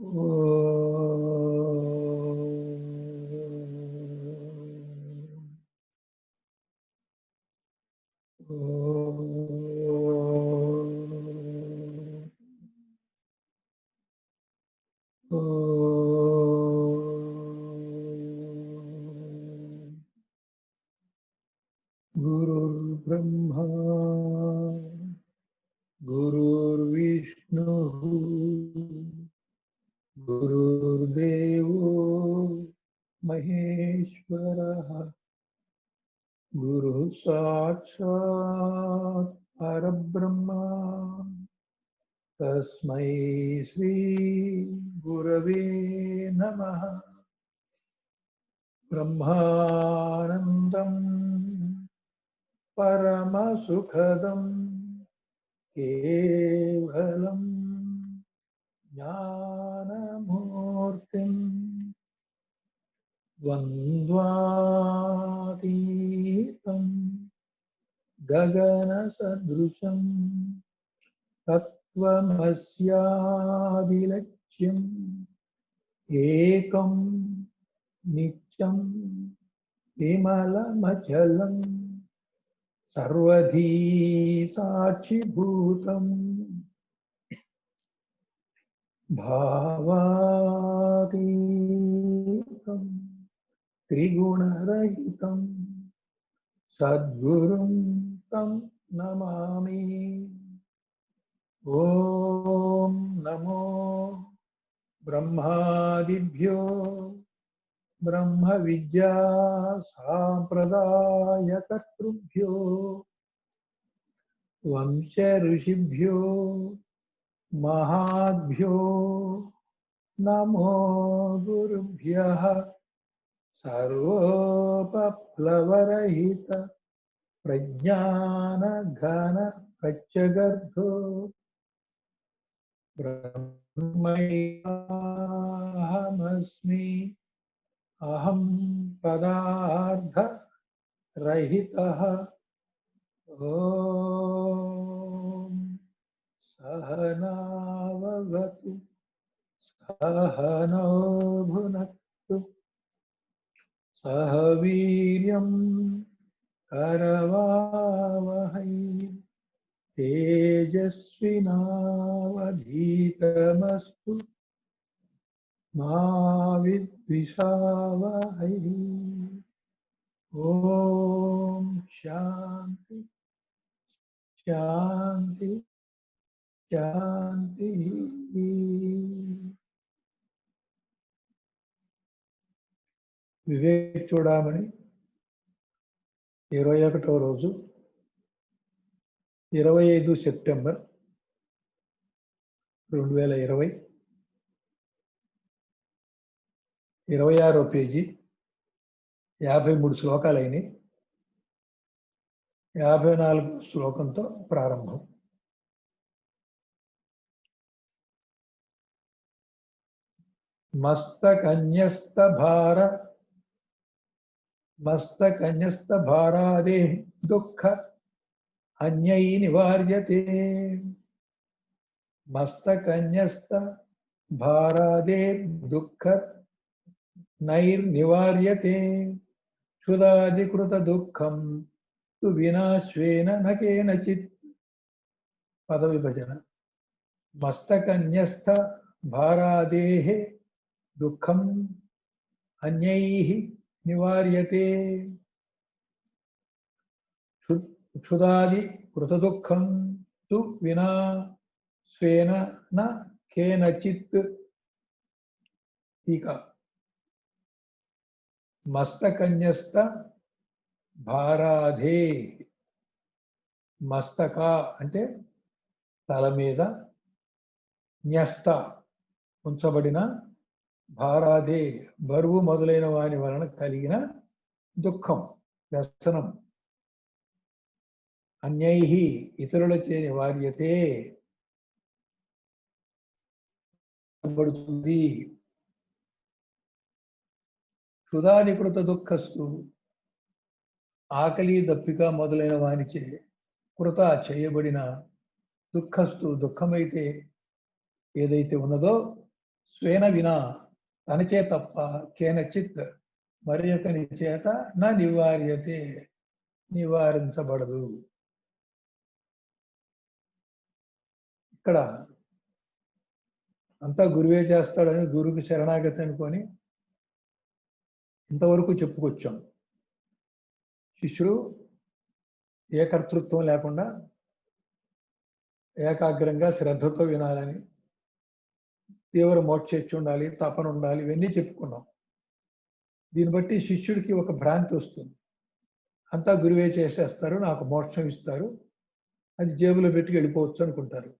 गुरुर्ब्रह्मा गुरुर्विष्णुः गुरुर्देवो महेश्वरः गुरुः साक्षात् परब्रह्मा तस्मै श्री गुरवे नमः। ब्रह्मानन्दं परमसुखदं केवलं ज्ञानमूर्तिं द्वन्द्वातीतं गगनसदृशं तत्त्वमस्यादिलक्ष्यम् एकं नित्यं विमलमचलं सर्वधी साक्षिभूतं भावातीतं त्रिगुणरहितं सद्गुरुं तं नमामि। ॐ नमो ब्रह्मादिभ्यो ब्रह्म विद्या सांप्रदायकर्तृभ्यो वंश ऋषिभ्यो महाभ्यो नमो गुरुभ्यः। सर्वोपप्लवरहित प्रज्ञान घन प्रत्यगर्भो ब्रह्मैवाहमस्मि अहं पदार्थ रहितः। ॐ सहनाववतु सहनौ भुनक्तु सह वीर्यं करवावहै तेजस्विनावधीतमस्तु मा विद्विषावहै। ओम शांति शांति शांति। వివేక్ చూడామణి 21వ రోజు 25 సెప్టెంబర్ 2020 26వ పేజీ 53 శ్లోకాలైనవి 54 శ్లోకంతో ప్రారంభం. మస్తకన్యస్త భారాదే దుఃఖ అన్యై నివార్యతే. మస్తకన్యస్త భారాదే దుఃఖ నైర్నివార్యతే. క్షుదాదికృత దుఃఖం తు వినాశ్వేన నకేనచిత్. పద విభజన. మస్తకన్యస్త భారాదేః దుఃఖం అన్యైః నివార్యతే. క్షుదాది కృత దుఃఖం తు వినా స్వేన న కేనచిత్. టీకా. మస్తకన్యస్త భారాధే. మస్తక అంటే తల మీద, న్యస్త ఉంచబడిన, భారాదే బరువు మొదలైన వాని వలన కలిగిన దుఃఖం, వ్యసనం, అన్యైహి ఇతరులచే నివార్యతే పడుతుంది. క్షుదాదికృత దుఃఖస్తు ఆకలి దప్పిక మొదలైన వానిచే కృత చేయబడిన దుఃఖస్తు దుఃఖమైతే ఏదైతే ఉన్నదో స్వేన వినా తనచే తప్ప కేనచిత్ మరి ఒకరి చేత నా నివార్యతే నివారించబడదు. ఇక్కడ అంతా గురువే చేస్తాడని గురువుకి శరణాగతి అనుకొని ఇంతవరకు చెప్పుకొచ్చాం. శిష్యుడు ఏకర్తృత్వం లేకుండా ఏకాగ్రంగా శ్రద్ధతో వినాలని, తీవ్ర మోక్షేచ్ఛ ఉండాలి, తపన ఉండాలి, ఇవన్నీ చెప్పుకున్నాం. దీన్ని బట్టి శిష్యుడికి ఒక భ్రాంతి వస్తుంది. అంతా గురువే చేసేస్తారు, నాకు మోక్షం ఇస్తారు, అది జేబులో పెట్టుకు వెళ్ళిపోవచ్చు అనుకుంటారు.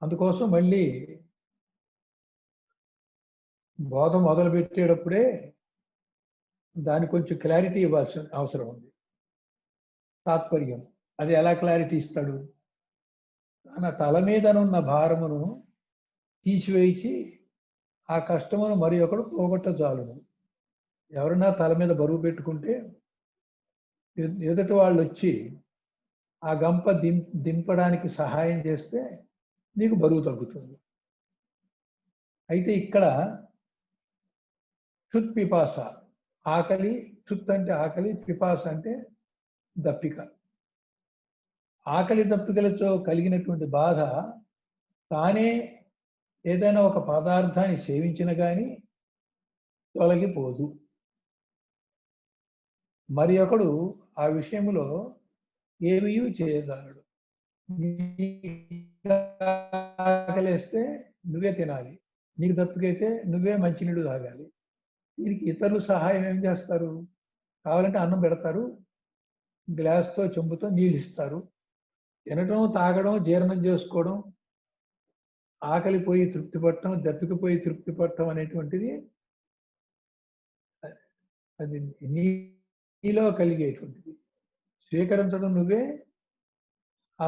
అందుకోసం మళ్ళీ బోధ మొదలు పెట్టేటప్పుడే దానికి కొంచెం క్లారిటీ ఇవ్వాల్సిన అవసరం ఉంది. తాత్పర్యం అది ఎలా క్లారిటీ ఇస్తాడు? తన తల మీదనున్న భారమును తీసివేసి ఆ కష్టమును మరి ఒకడు పోగొట్టజాలును. ఎవరైనా తల మీద బరువు పెట్టుకుంటే ఎదుటి వాళ్ళు వచ్చి ఆ గంప దింపడానికి సహాయం చేస్తే నీకు బరువు తగ్గుతుంది. అయితే ఇక్కడ క్షుత్ పిపాస, ఆకలి, క్షుత్ అంటే ఆకలి, పిపాస అంటే దప్పిక. ఆకలి దప్పికలతో కలిగినటువంటి బాధ తానే ఏదైనా ఒక పదార్థాన్ని సేవించిన కానీ తొలగిపోదు. మరి ఒకడు ఆ విషయంలో ఏమీ చేయగలడు. ఆకలేస్తే నువ్వే తినాలి, నీకు దప్పికైతే నువ్వే మంచినీళ్ళు తాగాలి. దీనికి ఇతరులు సహాయం ఏం చేస్తారు? కావాలంటే అన్నం పెడతారు, గ్లాస్తో చెంబుతో నీళ్ళు ఇస్తారు. తినడం, తాగడం, జీర్ణం చేసుకోవడం, ఆకలి పోయి తృప్తి పట్టడం, దప్పిక పోయి తృప్తి పట్టడం అనేటువంటిది అది నీలో కలిగేటువంటిది. స్వీకరించడం నువ్వే. ఆ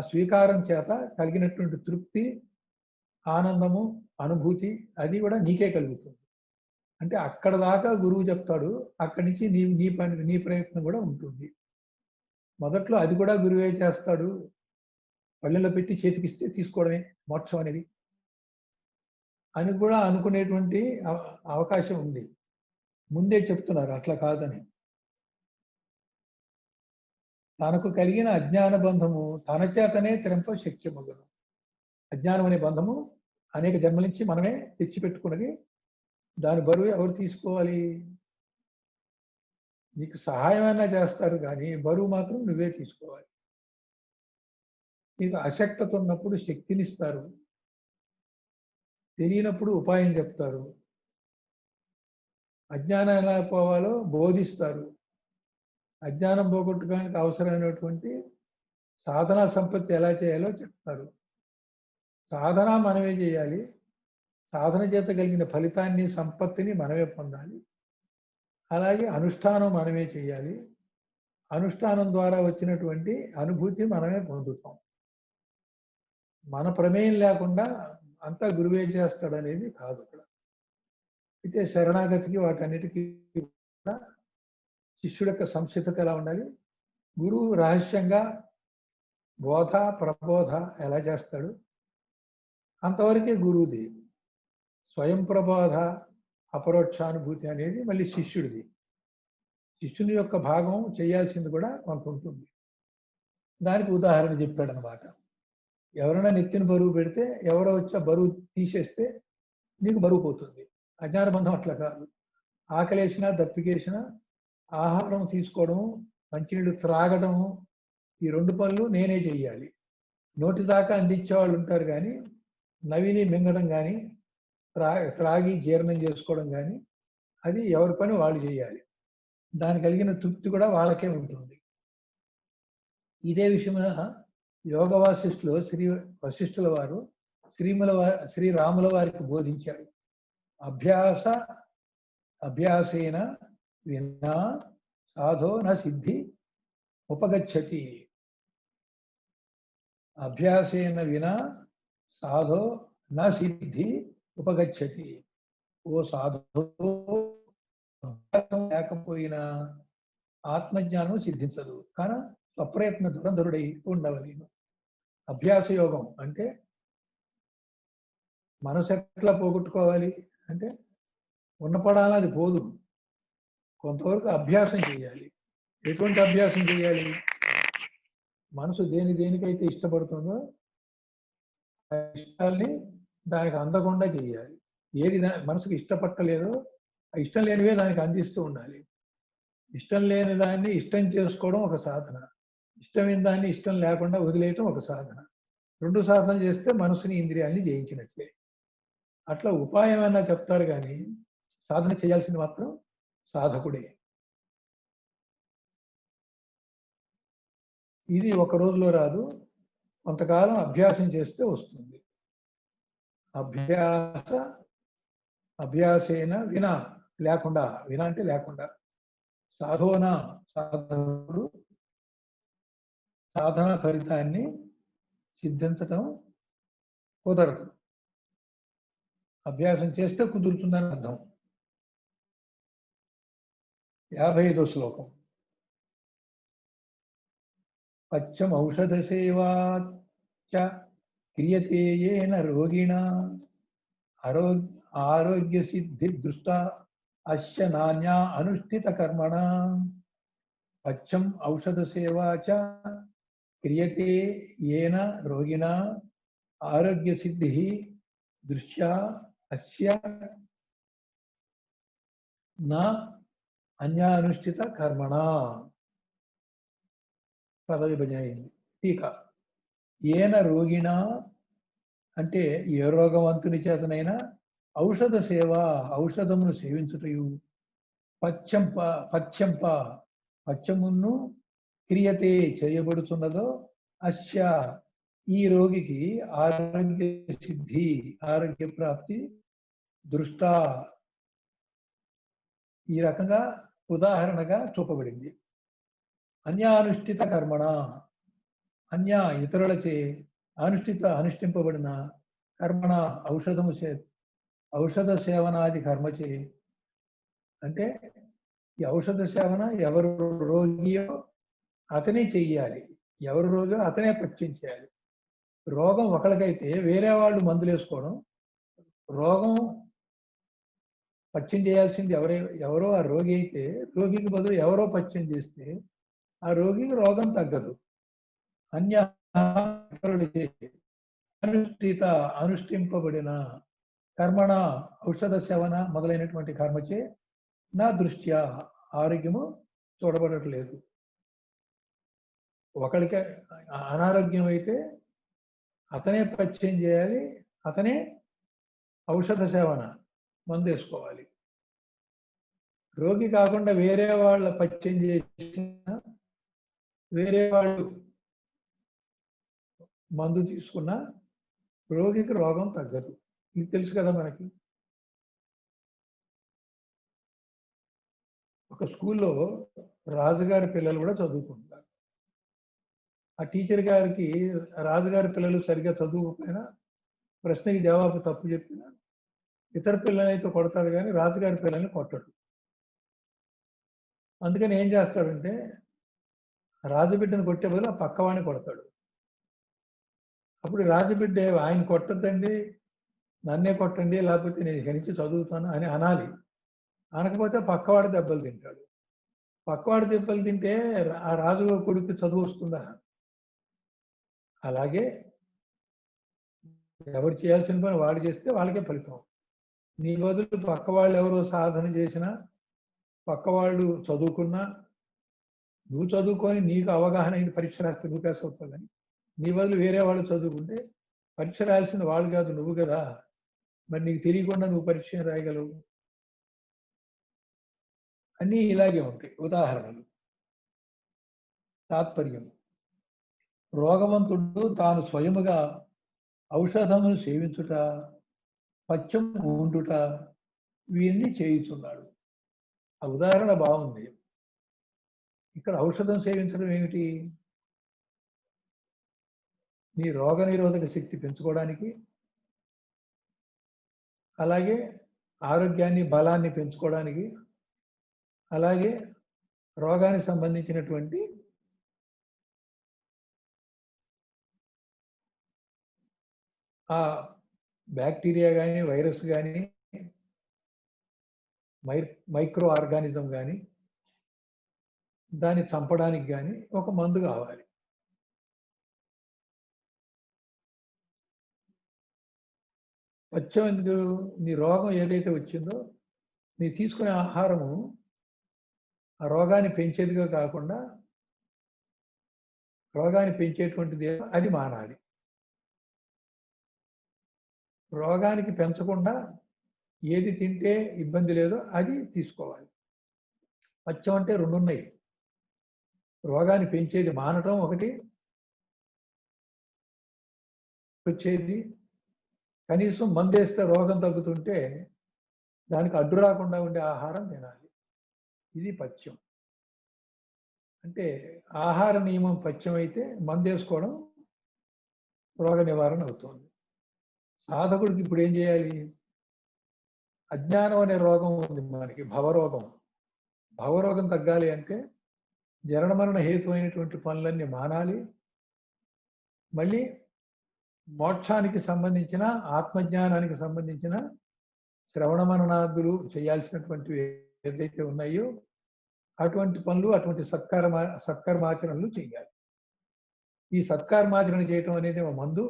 స్వీకారం చేత కలిగినటువంటి తృప్తి, ఆనందము, అనుభూతి అది కూడా నీకే కలుగుతుంది. అంటే అక్కడ దాకా గురువు చెప్తాడు, అక్కడి నుంచి నీ ప్రయత్నం కూడా ఉంటుంది. మొదట్లో అది కూడా గురువే చేస్తాడు. పళ్ళెంలో పెట్టి చేతికిస్తే తీసుకోవడమే మోక్షం అనేది అని కూడా అనుకునేటువంటి అవకాశం ఉంది. ముందే చెప్తున్నారు అట్లా కాదని. తనకు కలిగిన అజ్ఞాన బంధము తన చేతనే తెంప శక్యమగును. అజ్ఞానం అనే బంధము అనేక జన్మల నుంచి మనమే తెచ్చిపెట్టుకున్నది. దాని బరువు ఎవరు తీసుకోవాలి? నీకు సహాయమైనా చేస్తారు కానీ బరువు మాత్రం నువ్వే తీసుకోవాలి. నీకు అశక్తత ఉన్నప్పుడు శక్తినిస్తారు, తెలియనప్పుడు ఉపాయం చెప్తారు, అజ్ఞానం ఎలా పోవాలో బోధిస్తారు, అజ్ఞానం పోగొట్టుకోవడానికి అవసరమైనటువంటి సాధనా సంపత్తి ఎలా చేయాలో చెప్తారు. సాధన మనమే చేయాలి, సాధన చేత కలిగిన ఫలితాన్ని, సంపత్తిని మనమే పొందాలి. అలాగే అనుష్ఠానం మనమే చేయాలి, అనుష్ఠానం ద్వారా వచ్చినటువంటి అనుభూతి మనమే పొందుతాం. మన ప్రమేయం లేకుండా అంతా గురువే చేస్తాడనేది కాదు అక్కడ. అయితే శరణాగతికి వాటన్నిటికీ శిష్యుడి యొక్క సంసిద్ధత ఎలా ఉండాలి? గురువు రహస్యంగా బోధ ప్రబోధ ఎలా చేస్తాడు అంతవరకే గురువుది. స్వయం ప్రబోధ అపరోక్షానుభూతి అనేది మళ్ళీ శిష్యుడిది. శిష్యుని యొక్క భాగం చేయాల్సింది కూడా కొంత ఉంటుంది. దానికి ఉదాహరణ చెప్పాడు అనమాట. ఎవరైనా నెత్తిన బరువు పెడితే ఎవరో వచ్చి బరువు తీసేస్తే నీకు బరువు పోతుంది. అజ్ఞాన బంధం అట్లా కాదు. ఆకలేసినా దప్పికేసినా ఆహారం తీసుకోవడము, మంచినీళ్ళు త్రాగడము, ఈ రెండు పనులు నేనే చెయ్యాలి. నోటి దాకా అందించే వాళ్ళు ఉంటారు కానీ నవిని మింగడం కానీ త్రాగి జీర్ణం చేసుకోవడం కానీ అది ఎవరి పని వాళ్ళు చేయాలి. దాని కలిగిన తృప్తి కూడా వాళ్ళకే ఉంటుంది. ఇదే విషయమైన యోగ వాసిష్ఠులు వశిష్ఠుల వారు శ్రీరాముల వారికి బోధించారు. అభ్యాసేన వినా సాధో న సిద్ధి ఉపగచ్చతి. అభ్యాసేన వినా సాధో న సిద్ధి ఉపగచ్చతి. ఓ సాధో లేకపోయినా ఆత్మజ్ఞానం సిద్ధించదు, కానీ స్వప్రయత్న దురంధరుడై ఉండవలేను. అభ్యాస యోగం అంటే మనసు ఎట్లా పోగొట్టుకోవాలి అంటే ఉన్నపడాలి, అది పోదు. కొంతవరకు అభ్యాసం చేయాలి. ఎటువంటి అభ్యాసం చేయాలి? మనసు దేనికైతే ఇష్టపడుతుందో ఆ ఇష్టాల్ని దానికి అందకుండా చేయాలి. ఏది మనసుకు ఇష్టపట్టలేదో ఆ ఇష్టం లేనివే దానికి అందిస్తూ ఉండాలి. ఇష్టం లేని దాన్ని ఇష్టం చేసుకోవడం ఒక సాధన, ఇష్టమైన దాన్ని ఇష్టం లేకుండా వదిలేయటం ఒక సాధన. 2 సాధనలు చేస్తే మనసుని ఇంద్రియాల్ని జయించినట్లే. అట్లా ఉపాయం అన్నా చెప్తారు కానీ సాధన చేయాల్సింది మాత్రం సాధకుడే. ఇది ఒక రోజులో రాదు, కొంతకాలం అభ్యాసం చేస్తే వస్తుంది. అభ్యాసేన వినా, లేకుండా, వినా అంటే లేకుండా, సాధోనా సాధకుడు సాధన ఫలితాన్ని సిద్ధించటం కుదరదు. అభ్యాసం చేస్తే కుదురుతుందని అర్థం. 55వ శ్లోకం. పచ్చం ఔషధ సేవా చ క్రియతే యేన రోగిణా ఆరోగ్య సిద్ధి దృష్టా అస్య నాన్యా అనుష్ఠిత కర్మణ. పచ్చం ఔషధ సేవా చ క్రియతే యేన రోగిణా ఆరోగ్య సిద్ధి దృష్ట్యా అస్య నా అన్యానుష్ఠిత కర్మణ. పదవిభజన అయింది. టీకా. ఏన రోగిణ అంటే ఏ రోగవంతుని చేతనైనా ఔషధ సేవ, ఔషధమును సేవించుటయు, పచ్చమును క్రియతే చేయబడుతున్నదో అస్య ఈ రోగికి ఆరోగ్య సిద్ధి, ఆరోగ్య ప్రాప్తి దృష్ట ఈ రకంగా ఉదాహరణగా చూపబడింది. అన్యానుష్ఠిత కర్మణ, ఇతరులచే అనుష్ఠింపబడిన కర్మణ ఔషధ సేవనాది కర్మచే, అంటే ఈ ఔషధ సేవన ఎవరు రోగియో అతనే చెయ్యాలి, ఎవరు రోగో అతనే పథ్యం చేయాలి. రోగం ఒకరికైతే వేరే వాళ్ళు మందులు వేసుకోవడం, రోగం పథ్యం చేయాల్సింది ఎవరో ఆ రోగి అయితే రోగికి బదులు ఎవరో పథ్యం చేస్తే ఆ రోగికి రోగం తగ్గదు. అనుష్ఠింపబడిన కర్మణ ఔషధ సేవన మొదలైనటువంటి కర్మచే నా దృష్ట్యా ఆరోగ్యము చూడబడట్లేదు. ఒకరికి అనారోగ్యం అయితే అతనే పథ్యం చేయాలి, అతనే ఔషధ సేవన మందు వేసుకోవాలి. రోగి కాకుండా వేరే వాళ్ళ పథ్యం చేసిన, వేరే వాళ్ళు మందు తీసుకున్నా రోగికి రోగం తగ్గదు. ఇది తెలుసు కదా మనకి. ఒక స్కూల్లో రాజుగారి పిల్లలు కూడా చదువుకుంటారు. ఆ టీచర్ గారికి రాజుగారి పిల్లలు సరిగ్గా చదువుకపోయినా, ప్రశ్నకి జవాబు తప్పు చెప్పినా ఇతర పిల్లలైతే కొడతాడు కానీ రాజుగారి పిల్లల్ని కొట్టడు. అందుకని ఏం చేస్తాడంటే రాజుబిడ్డను కొట్టే బదులు ఆ పక్కవాడిని కొడతాడు. అప్పుడు రాజుబిడ్డ ఆయన కొట్టద్దండి, నన్నే కొట్టండి, లేకపోతే నేను గెలిచి చదువుతాను అని అనాలి. అనకపోతే పక్కవాడు దెబ్బలు తింటాడు. పక్కవాడు దెబ్బలు తింటే ఆ రాజు కొడుకు చదువు వస్తుందా? అలాగే ఎవరు చేయాల్సిన పని వాడు చేస్తే వాళ్ళకే ఫలితం. నీ బదులు పక్క వాళ్ళు ఎవరో సాధన చేసినా, పక్క వాళ్ళు చదువుకున్నా, నువ్వు చదువుకొని నీకు అవగాహన అయిన పరీక్ష రాస్తే నువ్వు పాస్ అవుతావని, నీ బదులు వేరే వాళ్ళు చదువుకుంటే పరీక్ష రాయాల్సింది వాళ్ళు కాదు నువ్వు కదా, మరి నీకు తెలియకుండా నువ్వు పరీక్ష రాయగలవు. అన్నీ ఇలాగే ఉంటాయి ఉదాహరణలు. తాత్పర్యం: రోగవంతుడు తాను స్వయముగా ఔషధమును సేవించుట, పథ్యం ఉండుట వీరిని చేయుచున్నాడు. ఆ ఉదాహరణ బాగుంది. ఇక్కడ ఔషధం సేవించడం ఏమిటి? నీ రోగ నిరోధక శక్తి పెంచుకోవడానికి, అలాగే ఆరోగ్యాన్ని బలాన్ని పెంచుకోవడానికి, అలాగే రోగానికి సంబంధించినటువంటి ఆ బ్యాక్టీరియా కానీ, వైరస్ కానీ, మైక్రో ఆర్గానిజం కానీ దాన్ని చంపడానికి కానీ ఒక మందు కావాలి. పథ్యం ఎందుకు? నీ రోగం ఏదైతే వచ్చిందో నీ తీసుకునే ఆహారము ఆ రోగాన్ని పెంచేదిగా కాకుండా రోగాన్ని పెంచేటువంటిది అది మానాలి. రోగానికి పెంచకుండా ఏది తింటే ఇబ్బంది లేదో అది తీసుకోవాలి. పథ్యం అంటే రెండు ఉన్నాయి. రోగాన్ని పెంచేది మానటం ఒకటి, వచ్చేది కనీసం మందేస్తే రోగం తగ్గుతుంటే దానికి అడ్డు రాకుండా ఉండే ఆహారం తినాలి. ఇది పథ్యం. అంటే ఆహార నియమం పథ్యం అయితే మందేసుకోవడం రోగ నివారణ అవుతుంది. సాధకుడికి ఇప్పుడు ఏం చేయాలి? అజ్ఞానం అనే రోగం ఉంది మనకి, భవరోగం. భవరోగం తగ్గాలి అంటే జనన మరణ హేతువైనటువంటి పనులన్నీ మానాలి. మళ్ళీ మోక్షానికి సంబంధించిన, ఆత్మజ్ఞానానికి సంబంధించిన శ్రవణ మననాదులు చేయాల్సినటువంటివి ఏదైతే ఉన్నాయో అటువంటి పనులు, అటువంటి సత్కర్మాచరణలు చేయాలి. ఈ సత్కర్మాచరణ చేయటం అనేది ఒక మందు.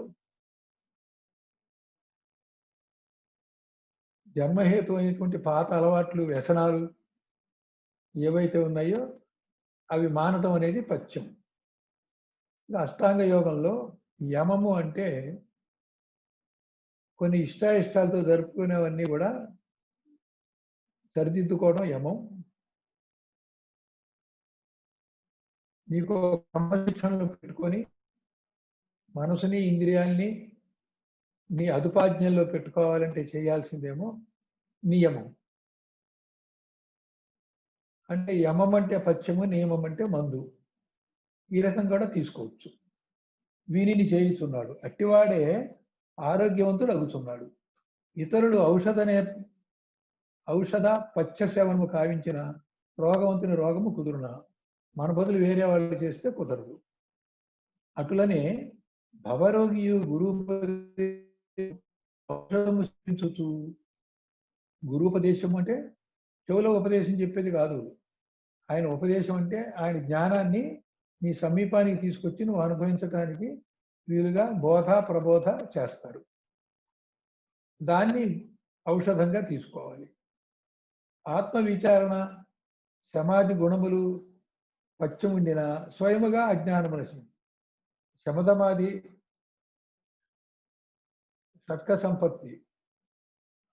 జన్మహేతు అయినటువంటి పాత అలవాట్లు, వ్యసనాలు ఏవైతే ఉన్నాయో అవి మానటం అనేది పథ్యం. అష్టాంగ యోగంలో యమము అంటే కొన్ని ఇష్టాయిష్టాలతో జరుపుకునేవన్నీ కూడా సరిదిద్దుకోవడం యమం. నీకు క్రమశిక్షణలో పెట్టుకొని మనసుని, ఇంద్రియాల్ని నీ అదుపాజ్ఞల్లో పెట్టుకోవాలంటే చేయాల్సిందేమో నియమం. అంటే యమం అంటే పథ్యము, నియమం అంటే మందు. ఈ రకం కూడా తీసుకోవచ్చు. వీనిని చేయుచున్నాడు అట్టివాడే ఆరోగ్యవంతుడు అగుచున్నాడు. ఇతరులు ఔషధ పథ్య సేవనము కావించిన రోగవంతుని రోగము కుదురునా? మన బదులు వేరే వాళ్ళు చేస్తే కుదరదు. అటులనే భవరోగియు ఔషధము సేవించుచు, గురూపదేశం అంటే చెవులో ఉపదేశం చెప్పేది కాదు. ఆయన ఉపదేశం అంటే ఆయన జ్ఞానాన్ని నీ సమీపానికి తీసుకొచ్చి నువ్వు అనుభవించడానికి వీలుగా బోధ ప్రబోధ చేస్తారు. దాన్ని ఔషధంగా తీసుకోవాలి. ఆత్మ విచారణ, సమాధి గుణములు పథ్యం ఉండిన స్వయముగా అజ్ఞానం నశింది. శమధమాది షట్క సంపత్తి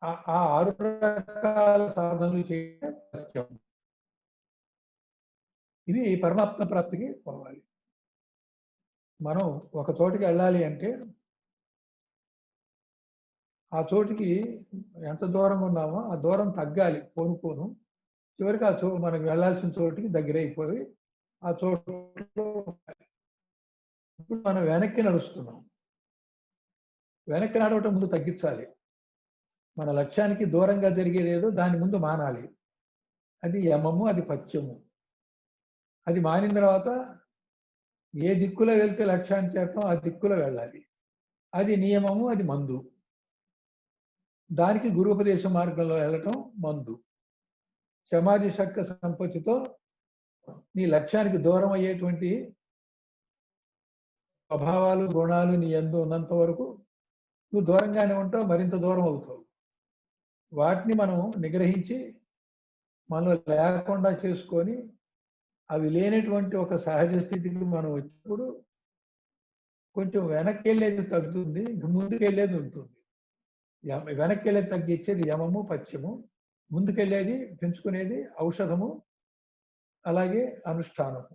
ఆ 6 రకాల సాధనలు చేయడం పథ్యం. ఇవి పరమాత్మ ప్రాప్తికి పోవాలి. మనం ఒక చోటికి వెళ్ళాలి అంటే ఆ చోటికి ఎంత దూరంగా ఉన్నామో ఆ దూరం తగ్గాలి పోను. చివరికి మనకు వెళ్ళాల్సిన చోటికి దగ్గర అయిపోయి ఆ చోటు. ఇప్పుడు మనం వెనక్కి నడుస్తున్నాం. వెనక్కి నడవటం ముందు తగ్గించాలి. మన లక్ష్యానికి దూరంగా జరిగేదేదో దాని ముందు మానాలి. అది యమము, అది పథ్యము. అది మానిన తర్వాత ఏ దిక్కులో వెళ్తే లక్ష్యాన్ని చేరతాం ఆ దిక్కులో వెళ్ళాలి. అది నియమము, అది మందు. దానికి గురూపదేశ మార్గంలో వెళ్ళటం మందు. సమాధి షట్క సంపత్తితో నీ లక్ష్యానికి దూరం అయ్యేటువంటి స్వభావాలు, గుణాలు నీ యందు ఉన్నంత వరకు నువ్వు దూరంగానే ఉంటావు, మరింత దూరం అవుతావు. వాటిని మనం నిగ్రహించి మనలో లేకుండా చేసుకొని అవి లేనటువంటి ఒక సహజ స్థితికి మనం వచ్చినప్పుడు కొంచెం వెనక్కి వెళ్ళేది తగ్గుతుంది, ముందుకెళ్ళేది ఉంటుంది. వెనక్కి వెళ్ళేది తగ్గించేది యమము, పథ్యము. ముందుకెళ్ళేది, పెంచుకునేది ఔషధము, అలాగే అనుష్ఠానము.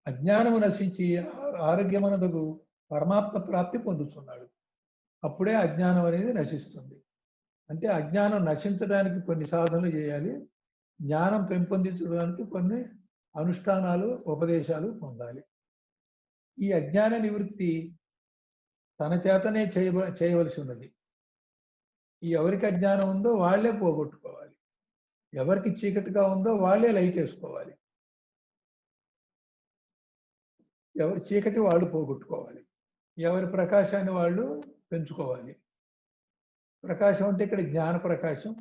అజ్ఞానము నశించి ఆరోగ్యమనదగు పరమాత్మ ప్రాప్తి పొందుతున్నాడు. అప్పుడే అజ్ఞానం అనేది నశిస్తుంది. అంటే అజ్ఞానం నశించడానికి కొన్ని సాధనలు చేయాలి, జ్ఞానం పెంపొందించడానికి కొన్ని అనుష్ఠానాలు, ఉపదేశాలు పొందాలి. ఈ అజ్ఞాన నివృత్తి తన చేతనే చేయవలసి ఉన్నది. ఎవరికి అజ్ఞానం ఉందో వాళ్లే పోగొట్టుకోవాలి. ఎవరికి చీకటిగా ఉందో వాళ్లే లైట్ వేసుకోవాలి. ఎవరి చీకటి వాళ్ళు పోగొట్టుకోవాలి, ఎవరి ప్రకాశాన్ని వాళ్ళు పెంచుకోవాలి. ప్రకాశం అంటే ఇక్కడ జ్ఞాన ప్రకాశం,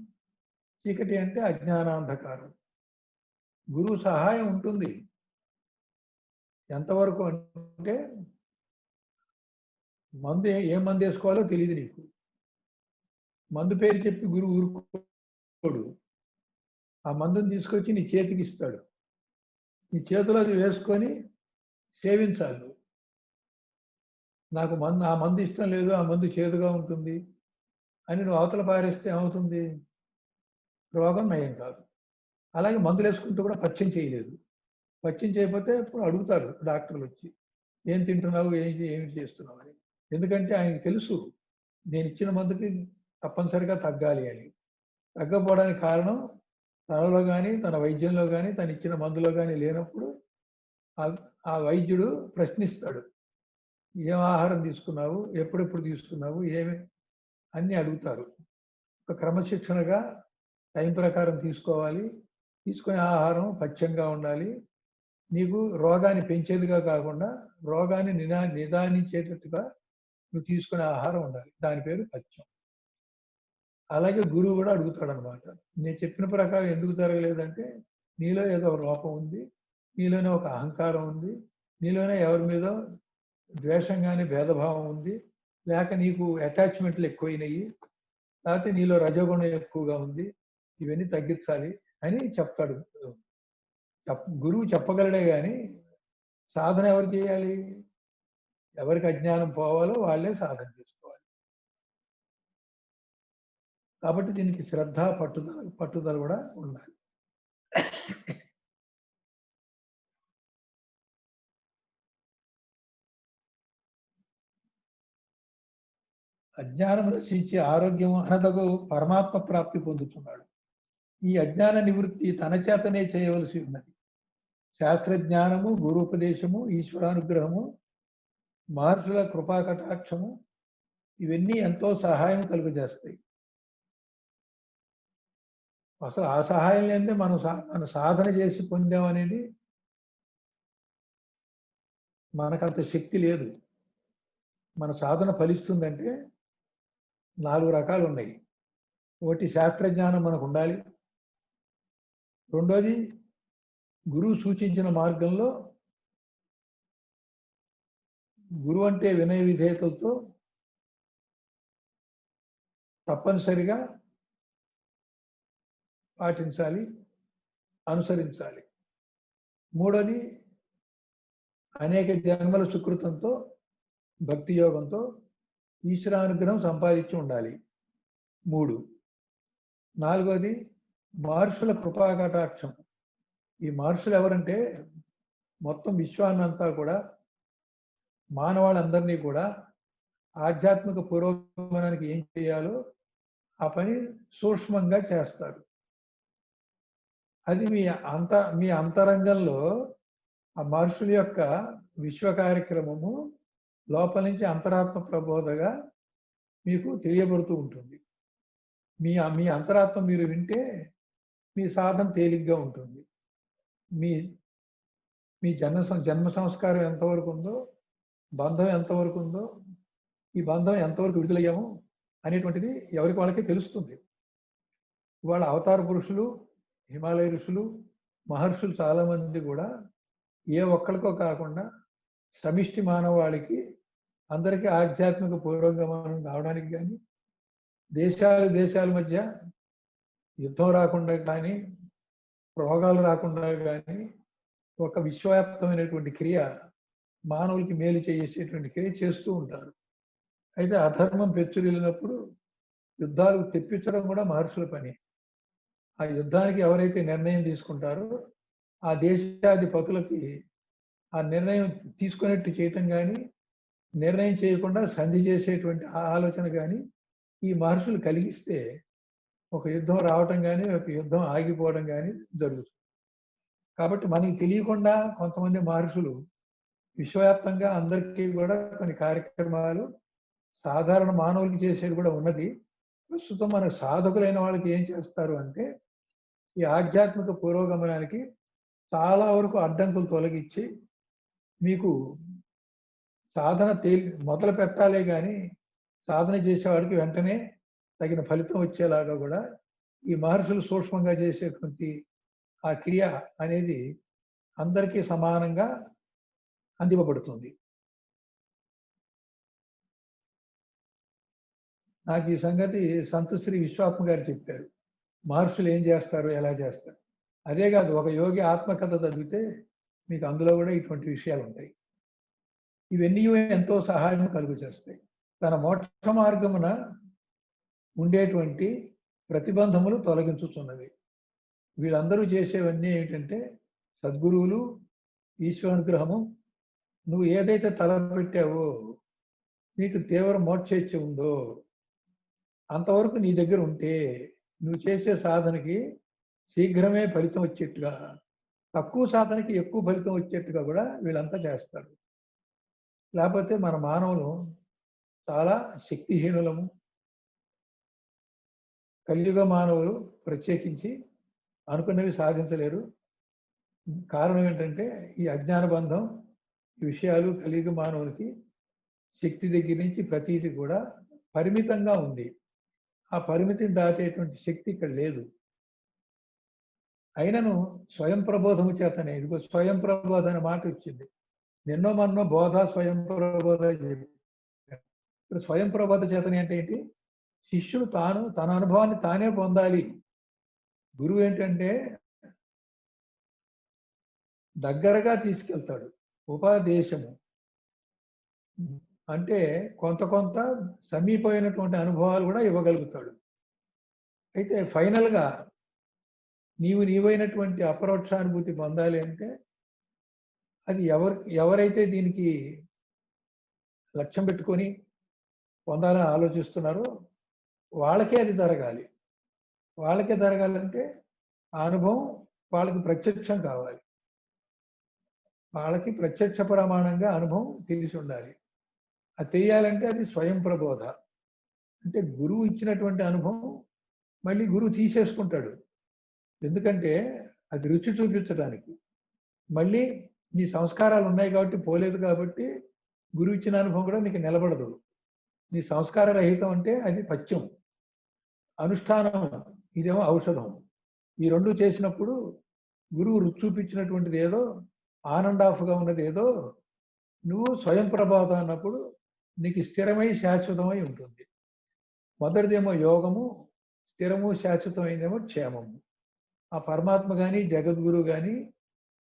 చీకటి అంటే అజ్ఞానాంధకారం. గురువు సహాయం ఉంటుంది. ఎంతవరకు అంటే మందు ఏ మందు వేసుకోవాలో తెలియదు నీకు. మందు పేరు చెప్పి గురువు ఊరుకోడు. ఆ మందుని తీసుకొచ్చి నీ చేతికి ఇస్తాడు. నీ చేతిలో అది వేసుకొని సేవించాలి నువ్వు. నాకు ఆ మందు ఇష్టం లేదు, ఆ మందు చేదుగా ఉంటుంది అని నువ్వు అవతల పారేస్తే ఏమవుతుంది? రోగం నయం కాదు. అలాగే మందులు వేసుకుంటూ కూడా పథ్యం చేయలేదు. పథ్యం చేయకపోతే ఇప్పుడు అడుగుతారు డాక్టర్లు వచ్చి, ఏం తింటున్నావు, ఏమి చేస్తున్నావు అని. ఎందుకంటే ఆయనకు తెలుసు నేను ఇచ్చిన మందుకి తప్పనిసరిగా తగ్గాలి అని. తగ్గపోవడానికి కారణం తనలో కానీ తన వైద్యంలో కానీ తను ఇచ్చిన మందులో కానీ లేనప్పుడు ఆ వైద్యుడు ప్రశ్నిస్తాడు, ఏం ఆహారం తీసుకున్నావు, ఎప్పుడెప్పుడు తీసుకున్నావు, ఏమి అన్నీ అడుగుతారు. ఒక క్రమశిక్షణగా టైం ప్రకారం తీసుకోవాలి. తీసుకునే ఆహారం పథ్యంగా ఉండాలి. నీకు రోగాన్ని పెంచేదిగా కాకుండా రోగాన్ని నిదానించేటట్టుగా నువ్వు తీసుకునే ఆహారం ఉండాలి. దాని పేరు పథ్యం. అలాగే గురువు కూడా అడుగుతాడు అనమాట, నేను చెప్పిన ప్రకారం ఎందుకు జరగలేదంటే నీలో ఏదో లోపం ఉంది, నీలోనే ఒక అహంకారం ఉంది, నీలోనే ఎవరి మీద ద్వేషం కానీ భేదభావం ఉంది, లేక నీకు అటాచ్మెంట్లు ఎక్కువైనాయి, లేకపోతే నీలో రజోగుణం ఎక్కువగా ఉంది, ఇవన్నీ తగ్గించాలి అని చెప్తాడు. గురువు చెప్పగలడే కానీ సాధన ఎవరు చేయాలి? ఎవరికి అజ్ఞానం పోవాలో వాళ్ళే సాధన చేసుకోవాలి. కాబట్టి దీనికి శ్రద్ధ, పట్టుదల కూడా ఉండాలి. అజ్ఞానం నశించి ఆరోగ్యం అనదగు పరమాత్మ ప్రాప్తి పొందుతున్నాడు. ఈ అజ్ఞాన నివృత్తి తన చేతనే చేయవలసి ఉన్నది. శాస్త్రజ్ఞానము, గురూపదేశము, ఈశ్వరానుగ్రహము, మహర్షుల కృపాకటాక్షము ఇవన్నీ ఎంతో సహాయం కలుగజేస్తాయి. అసలు ఆ సహాయం లేదే మన సాధన చేసి పొందామనేది మనకంత శక్తి లేదు. మన సాధన ఫలిస్తుందంటే 4 రకాలు ఉన్నాయి. ఒకటి శాస్త్రజ్ఞానం మనకు ఉండాలి. రెండోది గురువు సూచించిన మార్గంలో గురువు అంటే వినయ విధేయతలతో తప్పనిసరిగా పాటించాలి, అనుసరించాలి. మూడోది అనేక జన్మల సుకృతంతో భక్తి యోగంతో ఈశ్వరానుగ్రహం సంపాదించి ఉండాలి. 3. నాలుగోది మహర్షుల కృపాకటాక్షం. ఈ మహర్షులు ఎవరంటే మొత్తం విశ్వాన్నంతా కూడా మానవాళ్ళందరినీ కూడా ఆధ్యాత్మిక పురోగమనానికి ఏం చేయాలో ఆ పని సూక్ష్మంగా చేస్తారు. అది మీ అంతరంగంలో ఆ మహర్షుల యొక్క విశ్వ కార్యక్రమము లోపల నుంచి అంతరాత్మ ప్రబోధగా మీకు తెలియబడుతూ ఉంటుంది. మీ అంతరాత్మ మీరు వింటే మీ సాధన తేలిగ్గా ఉంటుంది. మీ జన్మ సంస్కారం ఎంతవరకు ఉందో, బంధం ఎంతవరకు ఉందో, ఈ బంధం ఎంతవరకు విడుదలయ్యాము అనేటువంటిది ఎవరికి వాళ్ళకి తెలుస్తుంది. వాళ్ళ అవతార పురుషులు, హిమాలయ ఋషులు, మహర్షులు చాలామంది కూడా ఏ ఒక్కరికో కాకుండా సమిష్టి మానవాళికి అందరికీ ఆధ్యాత్మిక పురోగమనం కావడానికి కానీ, దేశాల మధ్య యుద్ధం రాకుండా కానీ, రోగాలు రాకుండా కానీ ఒక విశ్వవ్యాప్తమైనటువంటి క్రియ, మానవులకి మేలు చేసేటువంటి క్రియ చేస్తూ ఉంటారు. అయితే అధర్మం పెచ్చురిల్లినప్పుడు యుద్ధాలు తెప్పించడం కూడా మహర్షుల పని. ఆ యుద్ధానికి ఎవరైతే నిర్ణయం తీసుకుంటారో ఆ దేశాధిపతులకి ఆ నిర్ణయం తీసుకునేట్టు చేయటం కానీ, నిర్ణయం చేయకుండా సంధి చేసేటువంటి ఆలోచన కానీ ఈ మహర్షులు కలిగిస్తే ఒక యుద్ధం రావటం కానీ, ఒక యుద్ధం ఆగిపోవడం కానీ జరుగుతుంది. కాబట్టి మనకి తెలియకుండా కొంతమంది మహర్షులు విశ్వవ్యాప్తంగా అందరికీ కూడా కొన్ని కార్యక్రమాలు సాధారణ మానవులకి చేసేది కూడా ఉన్నది. ప్రస్తుతం మన సాధకులైన వాళ్ళకి ఏం చేస్తారు అంటే ఈ ఆధ్యాత్మిక పురోగమనానికి చాలా వరకు అడ్డంకులు తొలగించి మీకు సాధన మొదలు పెట్టాలే కానీ సాధన చేసేవాడికి వెంటనే తగిన ఫలితం వచ్చేలాగా కూడా ఈ మహర్షులు సూక్ష్మంగా చేసేటువంటి ఆ క్రియ అనేది అందరికీ సమానంగా అందివ్వబడుతుంది. నాకు ఈ సంగతి సంతశ్రీ విశ్వాత్మ గారు చెప్పారు. మహర్షులు ఏం చేస్తారు, ఎలా చేస్తారు. అదే కాదు, ఒక యోగి ఆత్మకథ చదివితే మీకు అందులో కూడా ఇటువంటి విషయాలు ఉంటాయి. ఇవన్నీ ఎంతో సహాయం కలుగు చేస్తాయి. తన మోక్ష మార్గమున ఉండేటువంటి ప్రతిబంధములు తొలగించుతున్నవి. వీళ్ళందరూ చేసేవన్నీ ఏమిటంటే సద్గురువులు, ఈశ్వరానుగ్రహము, నువ్వు ఏదైతే తలపెట్టావో, నీకు తీవ్ర మోక్షేచ్ఛ ఉందో అంతవరకు నీ దగ్గర ఉంటే నువ్వు చేసే సాధనకి శీఘ్రమే ఫలితం వచ్చేట్టుగా, తక్కువ సాధనకి ఎక్కువ ఫలితం వచ్చేట్టుగా కూడా వీళ్ళంతా చేస్తారు. లేకపోతే మన మానవులు చాలా శక్తిహీనులము. కలియుగ మానవులు ప్రత్యేకించి అనుకున్నవి సాధించలేరు. కారణం ఏంటంటే ఈ అజ్ఞాన బంధం, ఈ విషయాలు కలియుగ మానవులకి శక్తి దగ్గర నుంచి ప్రతీది కూడా పరిమితంగా ఉంది. ఆ పరిమితిని దాటేటువంటి శక్తి ఇక్కడ లేదు. అయినను స్వయం ప్రబోధము చేతనే, ఇదిగో స్వయం ప్రబోధ అనే మాట వచ్చింది. నిన్నో మన్నో బోధ స్వయం ప్రబోధ. ఇప్పుడు స్వయం ప్రబోధ చేతనే అంటే ఏంటి? శిష్యుడు తన అనుభవాన్ని తానే పొందాలి. గురువు ఏంటంటే దగ్గరగా తీసుకెళ్తాడు. ఉపదేశము అంటే కొంత సమీపమైనటువంటి అనుభవాలు కూడా ఇవ్వగలుగుతాడు. అయితే ఫైనల్గా నీవైనటువంటి అపరోక్షానుభూతి పొందాలి అంటే అది ఎవరైతే దీనికి లక్ష్యం పెట్టుకొని పొందాలని ఆలోచిస్తున్నారో వాళ్ళకే అది జరగాలి. వాళ్ళకే జరగాలంటే ఆ అనుభవం వాళ్ళకి ప్రత్యక్షం కావాలి. వాళ్ళకి ప్రత్యక్ష ప్రమాణంగా అనుభవం తెలిసి ఉండాలి. అది తెలియాలంటే అది స్వయం ప్రబోధ. అంటే గురువు ఇచ్చినటువంటి అనుభవం మళ్ళీ గురువు తీసేసుకుంటాడు. ఎందుకంటే అది రుచి చూపించడానికి. మళ్ళీ నీ సంస్కారాలు ఉన్నాయి కాబట్టి పోలేదు కాబట్టి గురువు ఇచ్చిన అనుభవం కూడా నీకు నిలబడదు. నీ సంస్కార రహితం అంటే అది పథ్యం, అనుష్ఠానం, ఇదేమో ఔషధం. ఈ రెండు చేసినప్పుడు గురువు రుచి చూపించినటువంటిది ఏదో, ఆనందాఫ్గా ఉన్నది ఏదో, నువ్వు స్వయం ప్రభావం అన్నప్పుడు నీకు స్థిరమై శాశ్వతమై ఉంటుంది. మొదటిదేమో యోగము, స్థిరము శాశ్వతమైనదేమో క్షేమము. ఆ పరమాత్మ కానీ జగద్గురు కానీ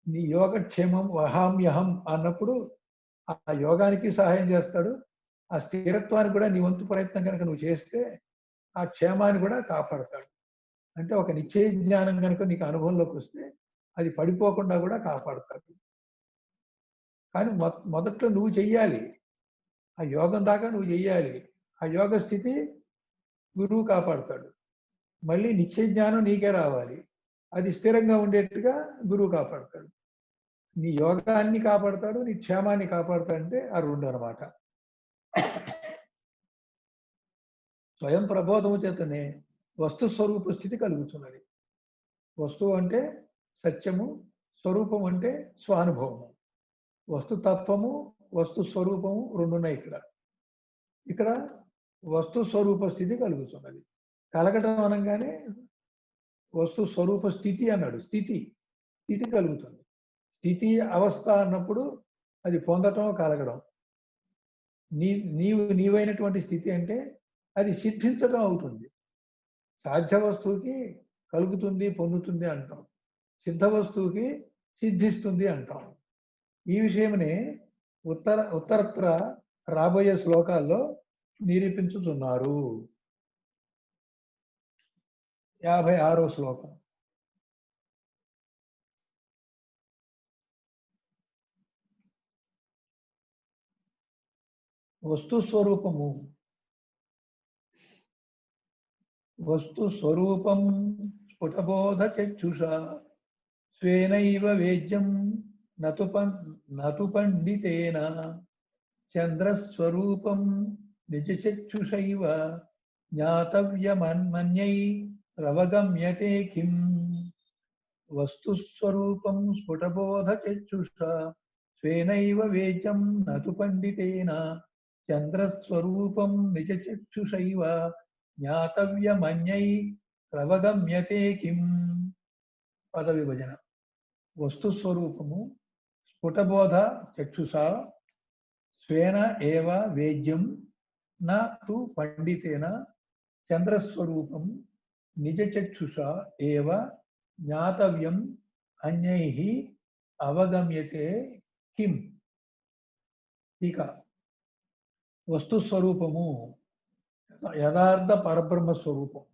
నీ యోగక్షేమం వహామ్యహం అన్నప్పుడు ఆ యోగానికి సహాయం చేస్తాడు. ఆ స్థిరత్వానికి కూడా నీ వంతు ప్రయత్నం కనుక నువ్వు చేస్తే ఆ క్షేమాన్ని కూడా కాపాడతాడు. అంటే ఒక నిశ్చయ జ్ఞానం కనుక నీకు అనుభవంలోకి వస్తే అది పడిపోకుండా కూడా కాపాడతాడు. కానీ మొదట్లో నువ్వు చెయ్యాలి. ఆ యోగం దాకా నువ్వు చెయ్యాలి. ఆ యోగ స్థితి గురువు కాపాడతాడు. మళ్ళీ నిశ్చయ జ్ఞానం నీకే రావాలి. అది స్థిరంగా ఉండేట్టుగా గురువు కాపాడతాడు. నీ యోగాన్ని కాపాడతాడు, నీ క్షేమాన్ని కాపాడతాడంటే ఆ రెండు అనమాట. స్వయం ప్రబోధము చేతనే వస్తు స్వరూప స్థితి కలుగుతున్నది. వస్తువు అంటే సత్యము, స్వరూపం అంటే స్వానుభవము. వస్తుతత్వము, వస్తు స్వరూపము రెండు ఉన్నాయి ఇక్కడ వస్తు స్వరూప స్థితి కలుగుతున్నది. కలగడం అనగానే వస్తు స్వరూప స్థితి అన్నాడు. స్థితి కలుగుతుంది. స్థితి అవస్థ అన్నప్పుడు అది పొందటం, కలగడం. నీవైనటువంటి స్థితి అంటే అది సిద్ధించడం అవుతుంది. సాధ్య వస్తువుకి కలుగుతుంది, పొందుతుంది అంటాం. సిద్ధ వస్తువుకి సిద్ధిస్తుంది అంటాం. ఈ విషయమనే ఉత్తరత్ర రాబోయే శ్లోకాల్లో నిరూపించుతున్నారు. 56వ శ్లోకం. వస్తు స్వరూపం స్ఫుటబోధ చక్షుషా స్వేనైవ వేద్యం నతు పండితేన చంద్రస్వరూపం నిజచక్షుషైవ జ్ఞాతవ్యమన్మన్యై రవగమ్యతే కిం. వస్తుస్వరూపం స్ఫుటబోధ చక్షుషా స్వేనైవ వేద్యం నతు పండితేన చంద్రస్వరూపం నిజచక్షుషైవ జ్ఞాతవ్యమన్యై ప్రవగమ్యతే కిం. పద విభజన. వస్తుస్వరూపము స్ఫుటబోధ చక్షుషా స్వేన ఏవ వేద్యం నా తు పండితేన చంద్రస్వరూపం నిజచక్షుషా ఏవ జ్ఞాతవ్యం అన్యైః అవగమ్యతే కిం. ఇక వస్తుస్వరూపము యథార్థ పరబ్రహ్మ స్వరూపం.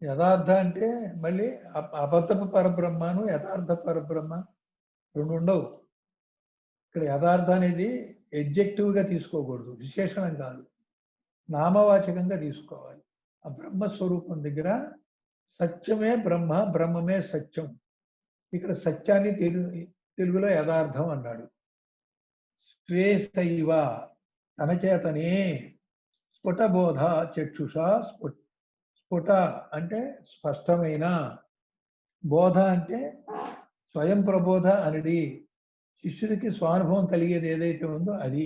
యథార్థ అంటే మళ్ళీ అబద్ధపు పరబ్రహ్మను యథార్థ పరబ్రహ్మ రెండు ఉండవు. ఇక్కడ యథార్థ అనేది ఎడ్జెక్టివ్గా తీసుకోకూడదు, విశేషణం కాదు, నామవాచకంగా తీసుకోవాలి. ఆ బ్రహ్మస్వరూపం దగ్గర సత్యమే బ్రహ్మ, బ్రహ్మమే సత్యం. ఇక్కడ సత్యాన్ని తెలుగులో యథార్థం అన్నాడు. స్వేసైవ తన చేతనే స్ఫుటబోధ చక్షుష. స్ఫుట అంటే స్పష్టమైన, బోధ అంటే స్వయం ప్రబోధ అనేది శిష్యుడికి స్వానుభవం కలిగేది ఏదైతే ఉందో అది.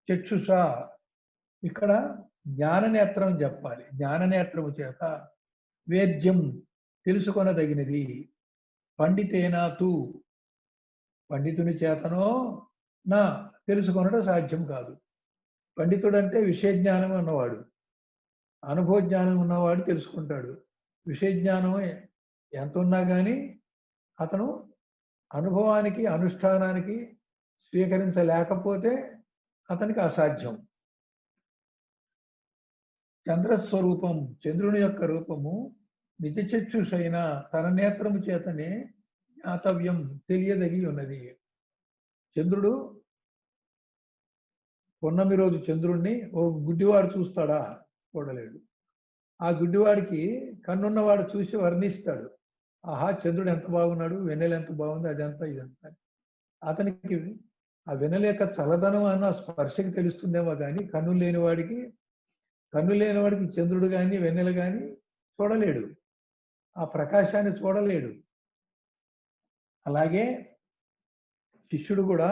చక్షుష ఇక్కడ జ్ఞాననేత్రం చెప్పాలి. జ్ఞాననేత్రము చేత వేద్యం తెలుసుకొనదగినది. పండితేనా తు పండితుని చేతనో నా తెలుసుకొనడం సాధ్యం కాదు. పండితుడంటే విషయ జ్ఞానం ఉన్నవాడు, అనుభవ జ్ఞానం ఉన్నవాడు తెలుసుకుంటాడు. విషయ జ్ఞానం ఎంత ఉన్నా కానీ అతను అనుభవానికి అనుష్ఠానానికి స్వీకరించలేకపోతే అతనికి అసాధ్యం. చంద్రస్వరూపం చంద్రుని యొక్క రూపము నిజచక్షుషైన తన నేత్రము చేతనే జ్ఞాతవ్యం తెలియదగి ఉన్నది. చంద్రుడు పొన్నమి రోజు చంద్రుణ్ణి ఓ గుడ్డివాడు చూస్తాడా? చూడలేడు. ఆ గుడ్డివాడికి కన్నున్నవాడు చూసి వర్ణిస్తాడు, ఆహా చంద్రుడు ఎంత బాగున్నాడు, వెన్నెల ఎంత బాగుంది, అదంతా ఇదంతా. అతనికి ఆ వెన్నెల యొక్క చల్లదనం అన్న స్పర్శకి తెలుస్తుందేమో కానీ కన్ను లేనివాడికి చంద్రుడు కానీ వెన్నెల కానీ చూడలేడు, ఆ ప్రకాశాన్ని చూడలేడు. అలాగే శిష్యుడు కూడా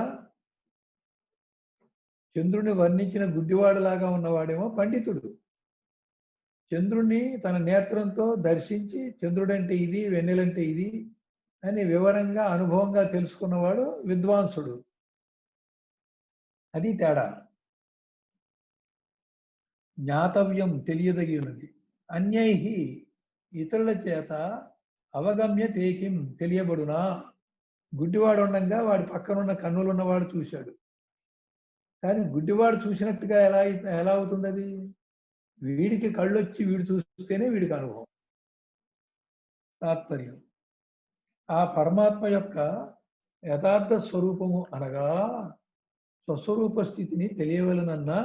చంద్రుని వర్ణించిన గుడ్డివాడులాగా ఉన్నవాడేమో పండితుడు. చంద్రుణ్ణి తన నేత్రంతో దర్శించి చంద్రుడంటే ఇది, వెన్నెలంటే ఇది అని వివరంగా అనుభవంగా తెలుసుకున్నవాడు విద్వాంసుడు. అది తేడా. జ్ఞాతవ్యం తెలియదగినది. అన్యైహి ఇతరుల చేత అవగమ్య తేకిం తెలియబడునా. గుడ్డివాడు ఉండగా వాడి పక్కనున్న కన్నులున్నవాడు చూశాడు, కానీ గుడ్డివాడు చూసినట్టుగా ఎలా అవుతుంది అది? వీడికి కళ్ళు వచ్చి వీడు చూస్తేనే వీడికి అనుభవం. తాత్పర్యం ఆ పరమాత్మ యొక్క యథార్థ స్వరూపము అనగా స్వస్వరూప స్థితిని తెలియవలనన్నా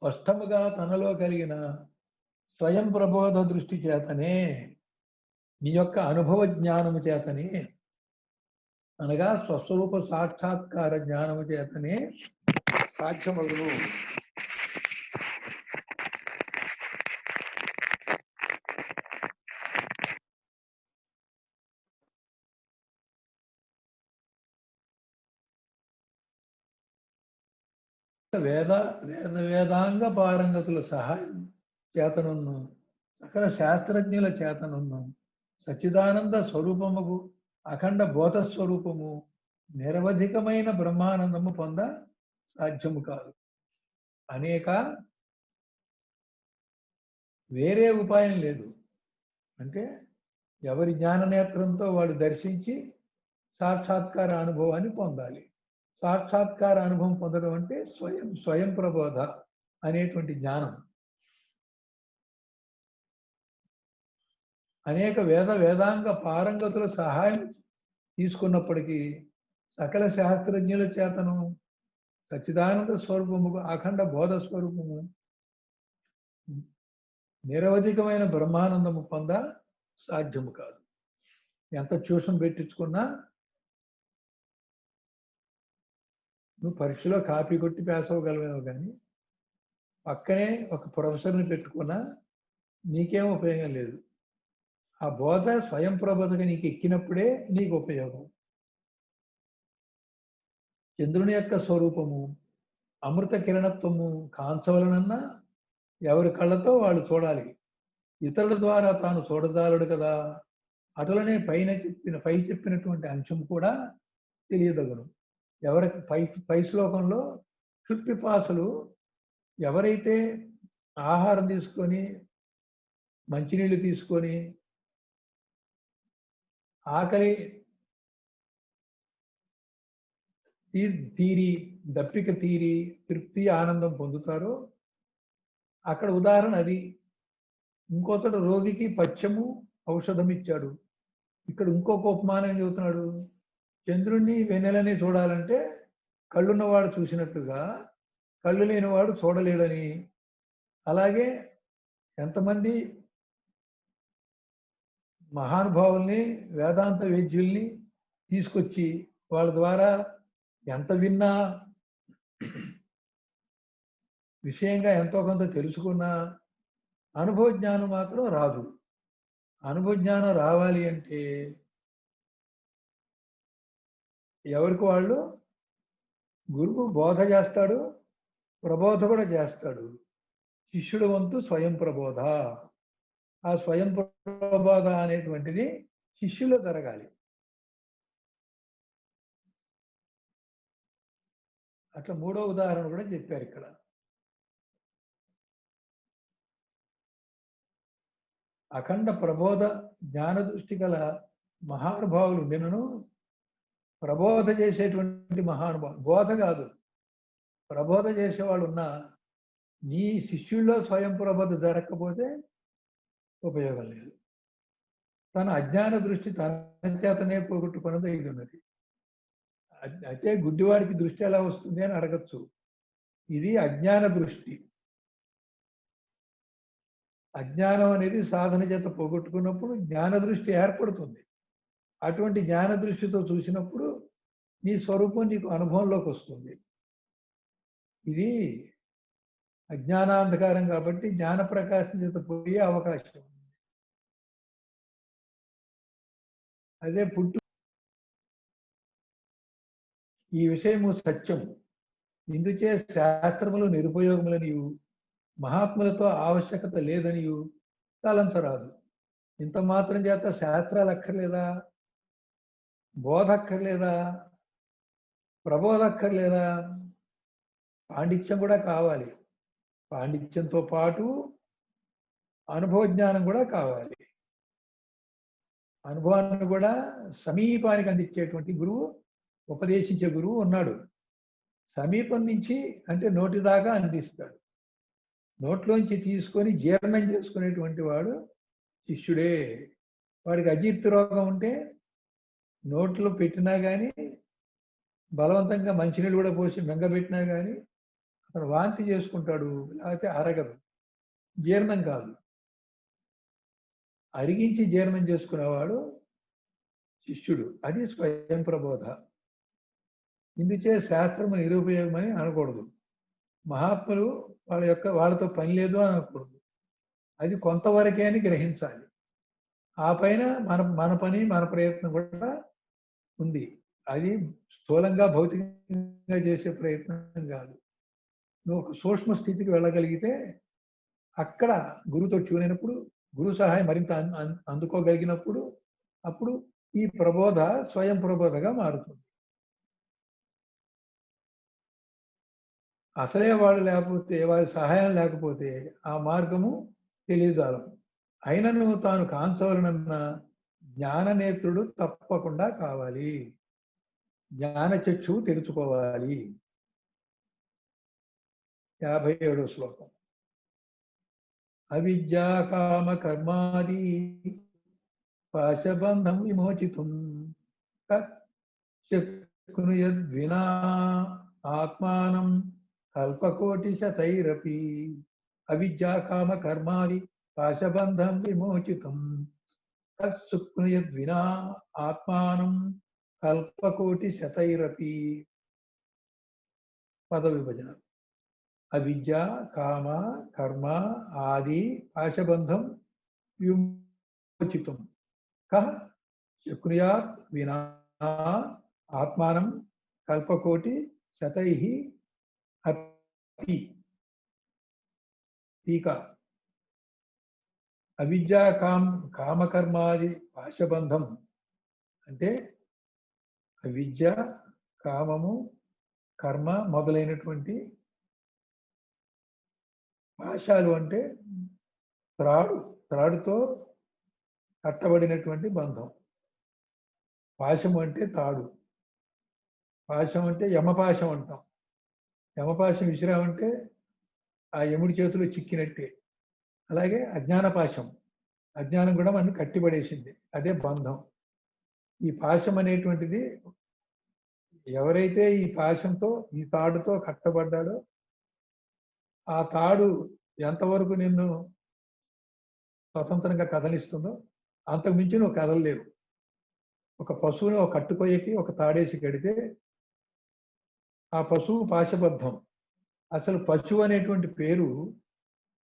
స్పష్టముగా తనలో కలిగిన స్వయం ప్రబోధ దృష్టి చేతనే, నీ యొక్క అనుభవ జ్ఞానము చేతనే, అనగా స్వస్వరూప సాక్షాత్కార జ్ఞానము చేతనే సాధ్యమగును. వేదాంగ పారంగతుల సహాయం చేతనున్ను సకల శాస్త్రజ్ఞుల చేతనున్ను సచ్చిదానంద స్వరూపముకు అఖండ బోధస్వరూపము నిరవధికమైన బ్రహ్మానందము పొంద సాధ్యము కాదు. అనేక వేరే ఉపాయం లేదు. అంటే ఎవరి జ్ఞాననేత్రంతో వాడు దర్శించి సాక్షాత్కార అనుభవాన్ని పొందాలి. సాక్షాత్కార అనుభవం పొందడం అంటే స్వయం ప్రబోధ అనేటువంటి జ్ఞానం. అనేక వేదాంగ పారంగతుల సహాయం తీసుకున్నప్పటికీ సకల శాస్త్రజ్ఞుల చేతను సచ్చిదానంద స్వరూపము అఖండ బోధ స్వరూపము నిరవధికమైన బ్రహ్మానందము పొంద సాధ్యము కాదు. ఎంత ట్యూషన్ పెట్టించుకున్నా నువ్వు పరీక్షలో కాపీ కొట్టి పాస్ అవ్వగలవేమో కానీ పక్కనే ఒక ప్రొఫెసర్ని పెట్టుకున్నా నీకేం ఉపయోగం లేదు. ఆ బోధ స్వయం ప్రబోధగా నీకు ఎక్కినప్పుడే నీకు ఉపయోగం. చంద్రుని యొక్క స్వరూపము అమృత కిరణత్వము కాంచవలనన్నా ఎవరి కళ్ళతో వాళ్ళు చూడాలి. ఇతరుల ద్వారా తాను చూడజాలడు కదా. అటులనే పై చెప్పినటువంటి అంశం కూడా తెలియదగును. ఎవరికి పై శ్లోకంలో క్షుత్పిపాసులు ఎవరైతే ఆహారం తీసుకొని మంచినీళ్ళు తీసుకొని ఆకలి తీరి దప్పిక తీరి తృప్తి ఆనందం పొందుతారో అక్కడ ఉదాహరణ అది. ఇంకొకడు రోగికి పచ్చము ఔషధం ఇచ్చాడు. ఇక్కడ ఇంకొక ఉపమానం చెబుతున్నాడు. చంద్రుణ్ణి వెన్నెలని చూడాలంటే కళ్ళున్నవాడు చూసినట్టుగా కళ్ళు లేనివాడు చూడలేడని. అలాగే ఎంతమంది మహానుభావుల్ని వేదాంత వేద్యుల్ని తీసుకొచ్చి వాళ్ళ ద్వారా ఎంత విన్నా విషయంగా ఎంతో కొంత తెలుసుకున్నా అనుభవ జ్ఞానం మాత్రం రాదు. అనుభవ జ్ఞానం రావాలి అంటే ఎవరికి వాళ్ళు గురువు బోధ చేస్తాడు, ప్రబోధ కూడా చేస్తాడు. శిష్యుడు వంతు స్వయం ప్రబోధ. ఆ స్వయం ప్రబోధ అనేటువంటిది శిష్యులో జరగాలి. అట్లా మూడో ఉదాహరణ కూడా చెప్పారు ఇక్కడ. అఖండ ప్రబోధ జ్ఞాన దృష్టి గల మహానుభావులు నిన్ను ప్రబోధ చేసేటువంటి మహానుభావులు, బోధ కాదు ప్రబోధ చేసేవాళ్ళు ఉన్నా నీ శిష్యుల్లో స్వయం ప్రబోధ జరగకపోతే ఉపయోగం లేదు. తన అజ్ఞాన దృష్టి తన చేతనే పోగొట్టుకున్నది ఇది ఉన్నది. అయితే గుడ్డివాడికి దృష్టి ఎలా వస్తుంది అని అడగచ్చు. ఇది అజ్ఞాన దృష్టి. అజ్ఞానం అనేది సాధన చేత పోగొట్టుకున్నప్పుడు జ్ఞాన దృష్టి ఏర్పడుతుంది. అటువంటి జ్ఞాన దృష్టితో చూసినప్పుడు నీ స్వరూపం నీకు అనుభవంలోకి వస్తుంది. ఇది అజ్ఞానాంధకారం కాబట్టి జ్ఞాన ప్రకాశం చేత పోయే అవకాశం ఉంది. అదే ఈ విషయము సత్యం. ఇందుచే శాస్త్రములు నిరుపయోగములనియు మహాత్ములతో ఆవశ్యకత లేదనియు తలంచరాదు. ఇంత మాత్రం చేత శాస్త్రాలు అక్కర్లేదా, బోధ అక్కర్లేదా, ప్రబోధ అక్కర్లేదా? పాండిత్యం కూడా కావాలి. పాండిత్యంతో పాటు అనుభవ జ్ఞానం కూడా కావాలి. అనుభవాన్ని కూడా సమీపానికి అందించేటువంటి గురువు, ఉపదేశించే గురువు ఉన్నాడు. సమీపం నుంచి అంటే నోటి దాకా అందిస్తాడు. నోట్లోంచి తీసుకొని జీర్ణం చేసుకునేటువంటి వాడు శిష్యుడే. వాడికి అజీర్తి రోగం ఉంటే నోట్లో పెట్టినా కానీ బలవంతంగా మంచినీళ్ళు కూడా పోసి మెంగబెట్టినా కానీ అతను వాంతి చేసుకుంటాడు, లేకపోతే అరగదు, జీర్ణం కాదు. అరిగించి జీర్ణం చేసుకునేవాడు శిష్యుడు. అది స్వయం ప్రబోధ. ఇందుచే శాస్త్రము నిరుపయోగమని అనకూడదు. మహాత్ములు వాళ్ళతో పని లేదు అని అనకూడదు. అది కొంతవరకే అని గ్రహించాలి. ఆ పైన మన పని మన ప్రయత్నం కూడా ఉంది. అది స్థూలంగా భౌతికంగా చేసే ప్రయత్నం కాదు. నువ్వు ఒక సూక్ష్మ స్థితికి వెళ్ళగలిగితే అక్కడ గురువుతో ట్యూన్ అయినప్పుడు, గురు సహాయం మరింత అందుకోగలిగినప్పుడు అప్పుడు ఈ ప్రబోధ స్వయం ప్రబోధగా మారుతుంది. అసలే వాళ్ళు లేకపోతే, వారి సహాయం లేకపోతే ఆ మార్గము తెలియజాలము. అయినను తాను కాంచవలనన్న జ్ఞాననేత్రుడు తప్పకుండా కావాలి. జ్ఞాన చక్షువు తెరుచుకోవాలి. 57వ శ్లోకం. అవిద్యా కామ కర్మాది పాశబంధం విమోచితుం శక్నుయద్వినా ఆత్మానం కల్పకోటి శతైరపి. అవిద్యా కామ కర్మాది పాశబంధం విమోచితుం శక్నుయద్వినా ఆత్మానం కల్పకోటి శతైరపి. పద విభజన. అవిద్య, కామ, కర్మ ఆది పాశబంధం విమోచితం కః శక్నుయాత్ వినా ఆత్మానం కల్పకోటి శతైః అపి. టీకా. అవిద్యా కామకర్మాది పాశబంధం అంటే అవిద్య, కామము, కర్మ మొదలైనటువంటి పాశాలు అంటే త్రాడుతో కట్టబడినటువంటి బంధం. పాశము అంటే తాడు. పాశం అంటే యమపాశం అంటాం. యమపాశం విసిరామంటే ఆ యముడి చేతిలో చిక్కినట్టే. అలాగే అజ్ఞాన పాశం, అజ్ఞానం కూడా మనని కట్టిపడేసింది, అదే బంధం. ఈ పాశం అనేటువంటిది ఎవరైతే ఈ పాశంతో, ఈ తాడుతో కట్టబడ్డాడో ఆ తాడు ఎంతవరకు నిన్ను స్వతంత్రంగా కదలిస్తుందో అంతకు మించి నువ్వు కదలలేవు. ఒక పశువుని ఒక కట్టుకొయ్యకి ఒక తాడేసి కడితే ఆ పశువు పాశబద్ధం. అసలు పశువు అనేటువంటి పేరు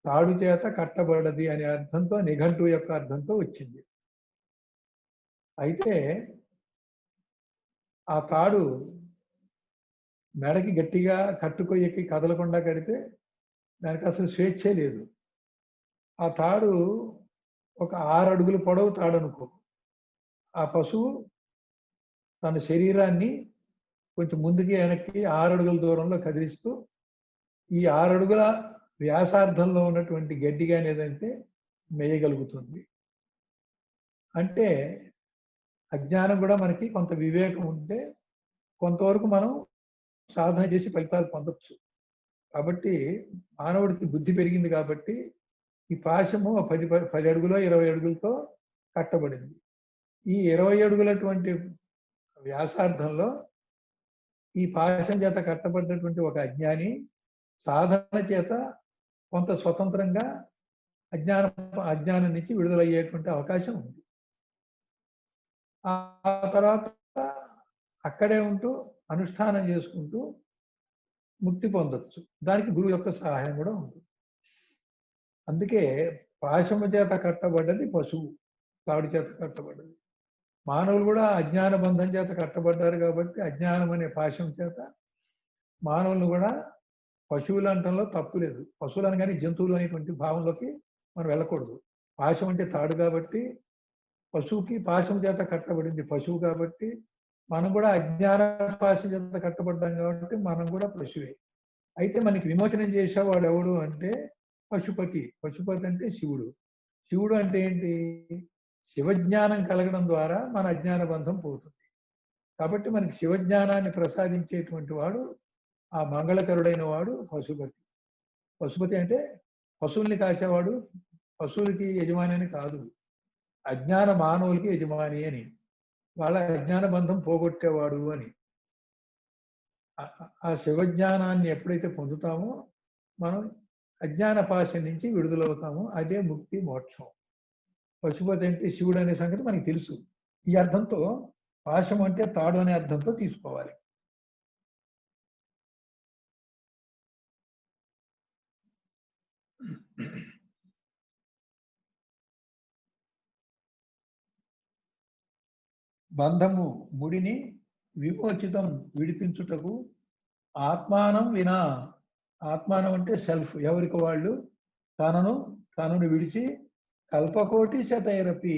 తాడు చేత కట్టబడది అనే అర్థంతో, నిఘంటు యొక్క అర్థంతో వచ్చింది. అయితే ఆ తాడు మెడకి గట్టిగా కట్టుకొయ్యకి కదలకుండా కడితే దానికి అసలు స్వేచ్ఛే లేదు. ఆ తాడు ఒక 6 అడుగుల పొడవు తాడు అనుకో. ఆ పశువు తన శరీరాన్ని కొంచెం ముందుకి వెనక్కి 6 అడుగుల దూరంలో కదిలిస్తూ ఈ 6 అడుగుల వ్యాసార్థంలో ఉన్నటువంటి గడ్డి కానీ ఏదంటే మేయగలుగుతుంది. అంటే అజ్ఞానం కూడా మనకి కొంత వివేకం ఉంటే కొంతవరకు మనం సాధన చేసి ఫలితాలు పొందొచ్చు. కాబట్టి మానవుడికి బుద్ధి పెరిగింది కాబట్టి ఈ పాశము 10 అడుగులో 20 అడుగులతో కట్టబడింది. ఈ 20 అడుగులటువంటి వ్యాసార్థంలో ఈ పాశం చేత కట్టబడినటువంటి ఒక అజ్ఞాని సాధన చేత కొంత స్వతంత్రంగా అజ్ఞానం నుంచి విడుదలయ్యేటువంటి అవకాశం ఉంది. ఆ తర్వాత అక్కడే ఉంటూ అనుష్ఠానం చేసుకుంటూ ముక్తి పొందొచ్చు. దానికి గురువు యొక్క సహాయం కూడా ఉంటుంది. అందుకే పాశము చేత కట్టబడ్డది పశువు, తాడు చేత కట్టబడ్డది. మానవులు కూడా అజ్ఞాన బంధం చేత కట్టబడ్డారు కాబట్టి అజ్ఞానం అనే పాశం చేత మానవులను కూడా పశువులు అనటంలో తప్పు లేదు. పశువులు అనగానే జంతువులు అనేటువంటి భావంలోకి మనం వెళ్ళకూడదు. పాశం అంటే తాడు కాబట్టి పశువుకి పాశం చేత కట్టబడింది పశువు కాబట్టి మనం కూడా అజ్ఞాన పాశం చేత కట్టబడ్డాం కాబట్టి మనం కూడా పశువే. అయితే మనకి విమోచనం చేసేవాడు ఎవడు అంటే పశుపతి. పశుపతి అంటే శివుడు. శివుడు అంటే ఏంటి? శివజ్ఞానం కలగడం ద్వారా మన అజ్ఞాన బంధం పోతుంది. కాబట్టి మనకి శివజ్ఞానాన్ని ప్రసాదించేటువంటి వాడు, ఆ మంగళకరుడైన వాడు పశుపతి. పశుపతి అంటే పశువుల్ని కాసేవాడు, పశువులకి యజమాని అని కాదు, అజ్ఞాన మానవులకి యజమాని అని, వాళ్ళ అజ్ఞాన బంధం పోగొట్టేవాడు అని. ఆ శివజ్ఞానాన్ని ఎప్పుడైతే పొందుతామో మనం అజ్ఞాన పాశం నుంచి విడుదలవుతాము. అదే ముక్తి, మోక్షం. పశుపతి అంటే శివుడు అనే సంగతి మనకి తెలుసు. ఈ అర్థంతో పాశం అంటే తాడు అనే అర్థంతో తీసుకోవాలి. బంధము ముడిని విమోచితం విడిపించుటకు ఆత్మానం వినా, ఆత్మానం అంటే సెల్ఫ్, ఎవరికి వాళ్ళు తనను విడిచి కల్పకోటి శతైరపి,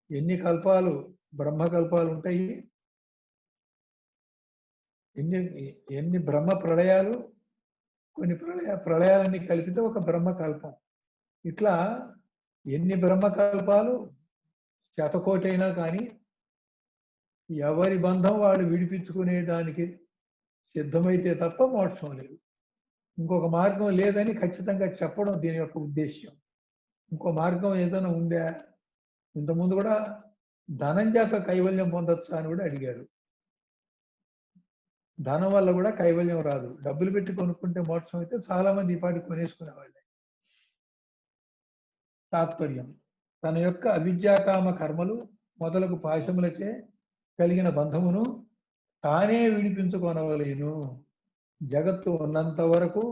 ఎన్ని కల్పాలు బ్రహ్మకల్పాలు ఉంటాయి, ఎన్ని బ్రహ్మ ప్రళయాలు, కొన్ని ప్రళయాలన్నీ కలిపితే ఒక బ్రహ్మకల్పం. ఇట్లా ఎన్ని బ్రహ్మకల్పాలు శతకోటి అయినా కానీ ఎవరి బంధం వాళ్ళు విడిపించుకునేదానికి సిద్ధమైతే తప్ప మోక్షం లేదు. ఇంకొక మార్గం లేదని ఖచ్చితంగా చెప్పడం దీని యొక్క ఉద్దేశ్యం. ఇంకో మార్గం ఏదైనా ఉందా? ఇంతకుముందు కూడా ధనం చేత కైవల్యం పొందొచ్చా అని కూడా అడిగారు. ధనం వల్ల కూడా కైవల్యం రాదు. డబ్బులు పెట్టి కొనుక్కుంటే మోక్షం అయితే చాలా మంది ఈ పాటికి కొనేసుకునేవాళ్ళే. తాత్పర్యం: తన యొక్క అవిద్యాకామ కర్మలు మొదలగు పాశములచే కలిగిన బంధమును తానే విడిపించుకొనవలేను. జగత్తు ఉన్నంత వరకు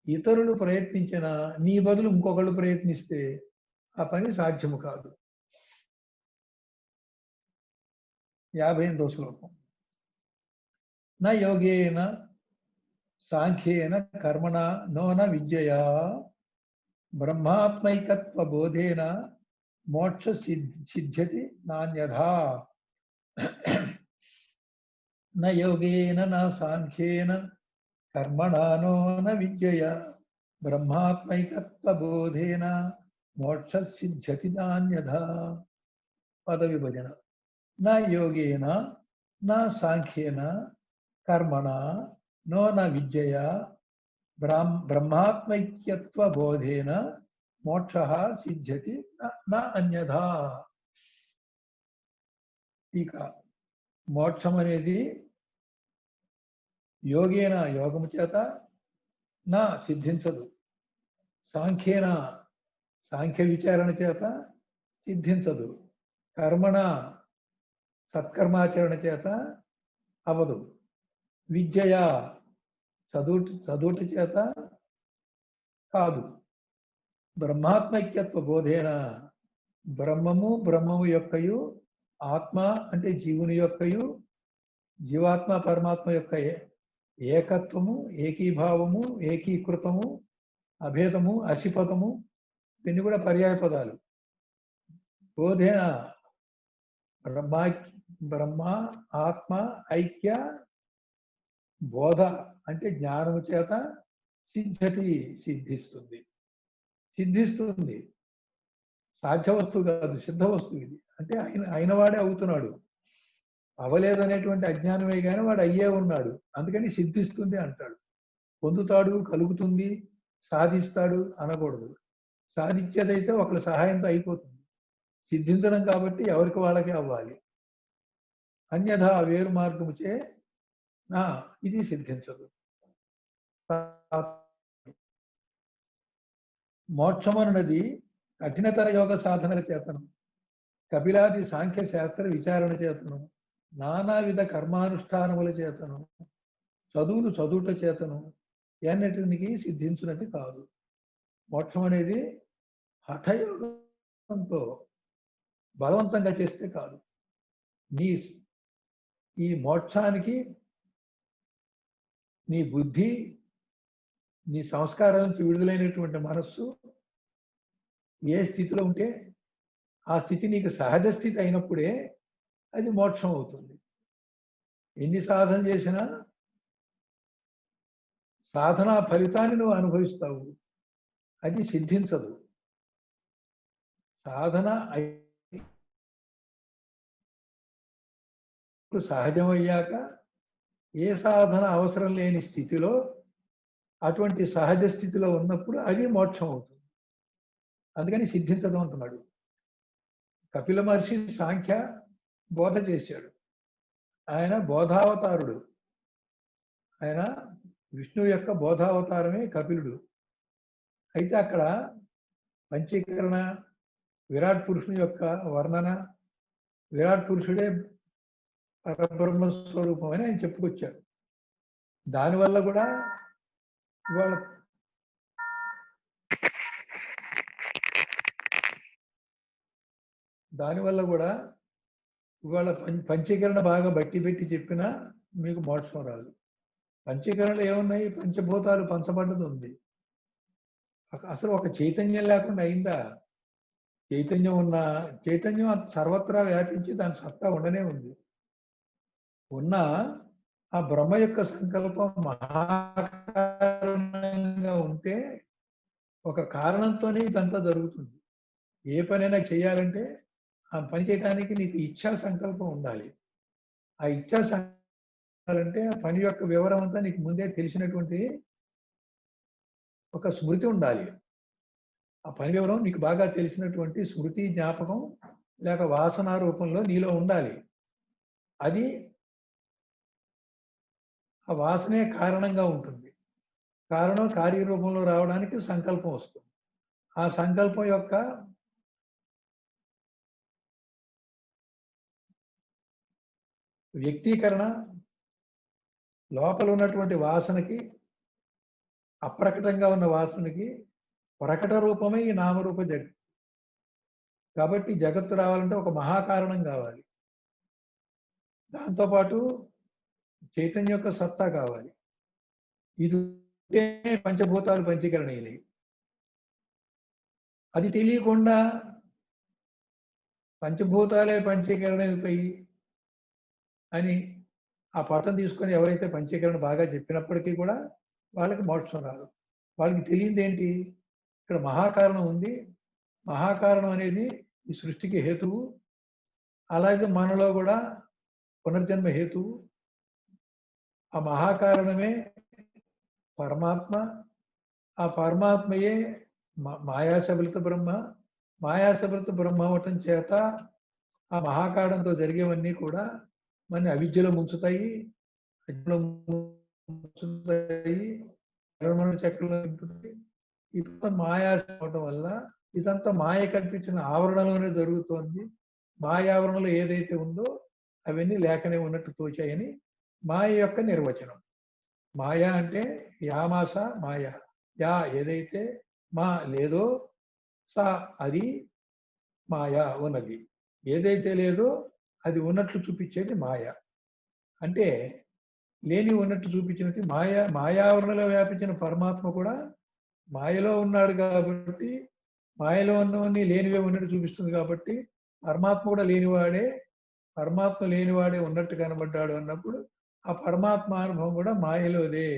ఇతరులు ప్రయత్నించిన నీ బదులు ఇంకొకళ్ళు ప్రయత్నిస్తే ఆ పని సాధ్యము కాదు. 58వ శ్లోకం. నా యోగేన సాంఖ్యేన కర్మణ నోన విద్యయా బ్రహ్మాత్మైకత్వ బోధేన మోక్ష సిద్ధ్యతి నాన్యథా. న యోగేన నా సాంఖ్యేన కర్మణా నోన విద్యయా బ్రహ్మాత్మైకత్వ బోధేన మోక్ష సిద్ధ్యతి నాన్యథా. పద విభజన. నా యోగేన నా సాంఖ్యేన కర్మణ నోన విద్యయా బ్రహ్మాత్మైక్యత్వ బోధేన మోక్ష సిద్ధ్యతి నా అన్యథా. ఇక మోక్షం అనేది యోగేన యోగము చేత నా సిద్ధించదు, సాంఖ్యేన సాంఖ్య విచారణ చేత సిద్ధించదు, కర్మణ సత్కర్మాచరణ చేత అవదు, విద్యయ చదువుట చేత కాదు, బ్రహ్మాత్మైక్యత్వ బోధేన బ్రహ్మము యొక్కయు ఆత్మ అంటే జీవుని యొక్కయు జీవాత్మ పరమాత్మ యొక్క ఏకత్వము, ఏకీభావము, ఏకీకృతము, అభేదము, అసిపదము, ఇవన్నీ కూడా పర్యాయ పదాలు. బోధేన బ్రహ్మ ఆత్మ ఐక్య బోధ అంటే జ్ఞానము చేత సిద్ధిస్తుంది. సాధ్య వస్తువు కాదు, సిద్ధ వస్తువు ఇది. అంటే అయినవాడే అవుతున్నాడు. అవలేదనేటువంటి అజ్ఞానమే కానీ వాడు అయ్యే ఉన్నాడు. అందుకని సిద్ధిస్తుంది అంటాడు. పొందుతాడు, కలుగుతుంది, సాధిస్తాడు అనకూడదు. సాధించేదైతే ఒకళ్ళ సహాయంతో అయిపోతుంది. సిద్ధించడం కాబట్టి ఎవరికి వాళ్ళకే అవ్వాలి. అన్యథా వేరు మార్గముచే ఇది సిద్ధించదు. మోక్షమనున్నది కఠినతర యోగ సాధనల చేతనం, కపిలాది సాంఖ్య శాస్త్ర విచారణ చేతనం, నానావిధ కర్మానుష్ఠానముల చేతనం, చదువులు చదువుట చేతనం ఎన్నిటికి సిద్ధించినది కాదు. మోక్షం అనేది హఠయోగంతో బలవంతంగా చేస్తే కాదు. ఈ మోక్షానికి నీ బుద్ధి, నీ సంస్కారం నుంచి విడుదలైనటువంటి మనస్సు ఏ స్థితిలో ఉంటే ఆ స్థితి నీకు సహజ స్థితి అయినప్పుడే అది మోక్షం అవుతుంది. ఎన్ని సాధన చేసినా సాధనా ఫలితాన్ని నువ్వు అనుభవిస్తావు, అది సిద్ధించదు. సాధన సహజమయ్యాక ఏ సాధన అవసరం లేని స్థితిలో అటువంటి సహజ స్థితిలో ఉన్నప్పుడు అది మోక్షం అవుతుంది. అందుకని సిద్ధించడం అంటున్నాడు. కపిల మహర్షి సాంఖ్య బోధ చేశాడు. ఆయన బోధావతారుడు. ఆయన విష్ణువు యొక్క బోధావతారమే కపిలుడు. అయితే అక్కడ పంచీకరణ, విరాట్ పురుషుని యొక్క వర్ణన, విరాట్ పురుషుడే పరబ్రహ్మ స్వరూపం అని ఆయన చెప్పుకొచ్చారు. దానివల్ల కూడా ఇవాళ పంచీకరణ బాగా బట్టి పెట్టి చెప్పినా మీకు మోక్షం రాదు. పంచీకరణలో ఏమున్నాయి? పంచభూతాలు పంచబడ్డది ఉంది. అసలు ఒక చైతన్యం లేకుండా అయిందా? చైతన్యం సర్వత్రా వ్యాపించి దాని సత్తా ఉండనే ఉంది. ఉన్న ఆ బ్రహ్మ యొక్క సంకల్పం మహాకారణంగా ఉంటే ఒక కారణంతోనే ఇదంతా జరుగుతుంది. ఏ పనైనా చేయాలంటే ఆ పని చేయడానికి నీకు ఇచ్ఛా సంకల్పం ఉండాలి. ఆ ఇచ్ఛా సంకల్పం ఆ పని యొక్క వివరం అంతా నీకు ముందే తెలిసినటువంటి ఒక స్మృతి ఉండాలి. ఆ పని వివరం నీకు బాగా తెలిసినటువంటి స్మృతి, జ్ఞాపకం లేక వాసన రూపంలో నీలో ఉండాలి. అది ఆ వాసనే కారణంగా ఉంటుంది. కారణం కార్యరూపంలో రావడానికి సంకల్పం వస్తుంది. ఆ సంకల్పం యొక్క వ్యక్తీకరణ లోపల ఉన్నటువంటి వాసనకి, అప్రకటంగా ఉన్న వాసనకి ప్రకట రూపమే ఈ నామరూప జగత్. కాబట్టి జగత్తు రావాలంటే ఒక మహాకారణం కావాలి. దాంతోపాటు చైతన్యం యొక్క సత్తా కావాలి. ఇది పంచభూతాలు పంచీకరణయినాయి. అది తెలియకుండా పంచభూతాలే పంచీకరణ అయిపోయి అని ఆ పటం తీసుకొని ఎవరైతే పంచీకరణ బాగా చెప్పినప్పటికీ కూడా వాళ్ళకి మోక్షం రాదు. వాళ్ళకి తెలియదు ఏంటి, ఇక్కడ మహాకారణం ఉంది, మహాకారణం అనేది ఈ సృష్టికి హేతువు, అలాగే మనలో కూడా పునర్జన్మ హేతువు. ఆ మహాకారణమే పరమాత్మ, ఆ పరమాత్మయే మాయాశబలిత బ్రహ్మ. మాయాశబలిత బ్రహ్మ అవటం చేత ఆ మహాకారణంతో జరిగేవన్నీ కూడా మన అవిద్యలో ముంచుతాయి, చక్రంలో నింపుతాయి. ఇదంతా మాయా అవటం వల్ల ఇదంతా మాయ కల్పించిన ఆవరణలోనే జరుగుతోంది. మాయావరణలో ఏదైతే ఉందో అవన్నీ లేకనే ఉన్నట్టు తోచాయని మాయ యొక్క నిర్వచనం. మాయా అంటే యామాస మాయ, యా ఏదైతే మా లేదో సా అది మాయా ఉన్నది, ఏదైతే లేదో అది ఉన్నట్లు చూపించేది మాయ. అంటే లేని ఉన్నట్టు చూపించినట్టు మాయావరణలో వ్యాపించిన పరమాత్మ కూడా మాయలో ఉన్నాడు కాబట్టి, మాయలో ఉన్నవన్నీ లేనివే ఉన్నట్టు చూపిస్తుంది కాబట్టి పరమాత్మ కూడా లేనివాడే, పరమాత్మ లేనివాడే ఉన్నట్టు కనబడ్డాడు అన్నప్పుడు ఆ పరమాత్మ అనుభవం కూడా మాయలోదే.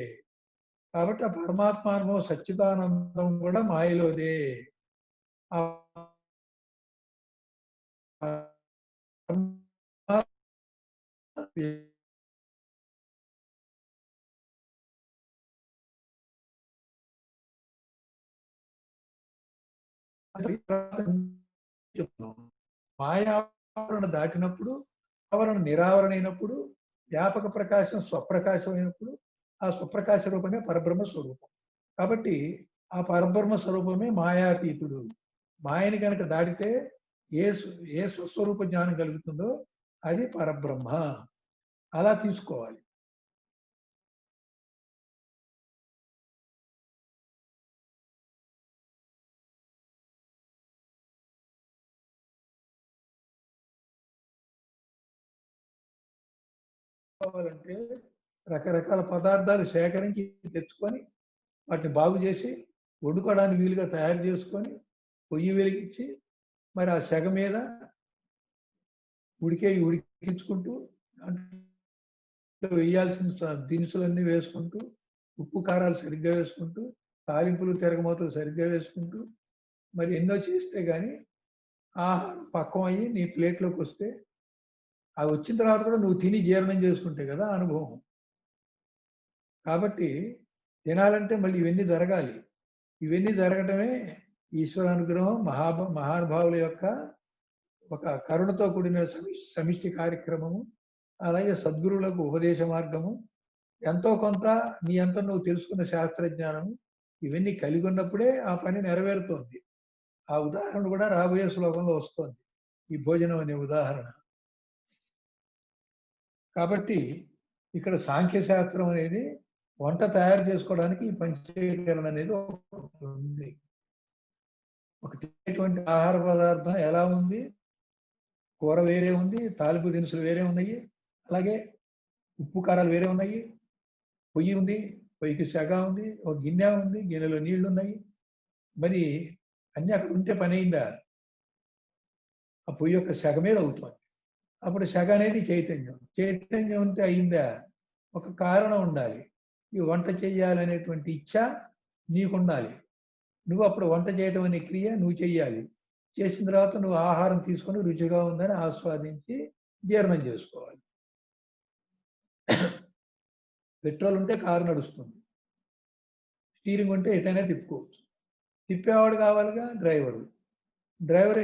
కాబట్టి ఆ పరమాత్మ అనుభవం సచ్చిదానందం కూడా మాయలోదే. మాయావరణ దాటినప్పుడు, ఆవరణ నిరావరణ అయినప్పుడు, వ్యాపక ప్రకాశం స్వప్రకాశం అయినప్పుడు ఆ స్వప్రకాశ రూపమే పరబ్రహ్మ స్వరూపం. కాబట్టి ఆ పరబ్రహ్మ స్వరూపమే మాయాతీతుడు. మాయని కనుక దాటితే ఏ స్వస్వరూప జ్ఞానం కలుగుతుందో అది పరబ్రహ్మ. అలా తీసుకోవాలి. కావాలంటే రకరకాల పదార్థాలు సేకరించి తెచ్చుకొని వాటిని బాగు చేసి వండుకోవడానికి వీలుగా తయారు చేసుకొని పొయ్యి వెలిగించి మరి ఆ సెగ మీద ఉడికించుకుంటూ వేయాల్సిన దినుసులన్నీ వేసుకుంటూ, ఉప్పు కారాలు సరిగ్గా వేసుకుంటూ, తాలింపులు తిరగమూతలు సరిగ్గా వేసుకుంటూ మరి ఎన్నో చేస్తే కానీ ఆహారం పక్వం అయ్యి నీ ప్లేట్లోకి వస్తే అవి వచ్చిన తర్వాత కూడా నువ్వు తిని జీర్ణం చేసుకుంటే కదా అనుభవం. కాబట్టి తినాలంటే మళ్ళీ ఇవన్నీ జరగాలి. ఇవన్నీ జరగటమే ఈశ్వరానుగ్రహం, మహానుభావుల యొక్క ఒక కరుణతో కూడిన సమిష్టి కార్యక్రమము. అలాగే సద్గురువులకు ఉపదేశ మార్గము, ఎంతో కొంత నీ అంతా నువ్వు తెలుసుకున్న శాస్త్రజ్ఞానము, ఇవన్నీ కలిగి ఉన్నప్పుడే ఆ పని నెరవేరుతోంది. ఆ ఉదాహరణ కూడా రాబోయే శ్లోకంలో వస్తోంది, ఈ భోజనం అనే ఉదాహరణ. కాబట్టి ఇక్కడ సాంఖ్యశాస్త్రం అనేది వంట తయారు చేసుకోవడానికి ఈ పంచీకరణ అనేది ఉంది. ఒక తినేటువంటి ఆహార పదార్థం ఎలా ఉంది, కూర వేరే ఉంది, తాలింపు దినుసులు వేరే ఉన్నాయి, అలాగే ఉప్పు కారాలు వేరే ఉన్నాయి, పొయ్యి ఉంది, పొయ్యికి సెగ ఉంది, ఒక గిన్నె ఉంది, గిన్నెలో నీళ్లు ఉన్నాయి. మరి అన్ని అక్కడ ఉంటే పని అయిందా? ఆ పొయ్యి యొక్క సెగ మీద అవుతుంది. అప్పుడు సెగ అనేది చైతన్యం. చైతన్యం ఉంటే అయిందా? ఒక కారణం ఉండాలి. ఈ వంట చేయాలనేటువంటి ఇచ్చ నీకుండాలి. నువ్వు అప్పుడు వంట చేయడం అనే క్రియ నువ్వు చెయ్యాలి. చేసిన తర్వాత నువ్వు ఆహారం తీసుకొని రుచిగా ఉందని ఆస్వాదించి జీర్ణం చేసుకోవాలి. పెట్రోల్ ఉంటే కారు నడుస్తుంది, స్టీరింగ్ ఉంటే ఎటైనా తిప్పుకోవచ్చు. తిప్పేవాడు కావాలిగా డ్రైవరు. డ్రైవర్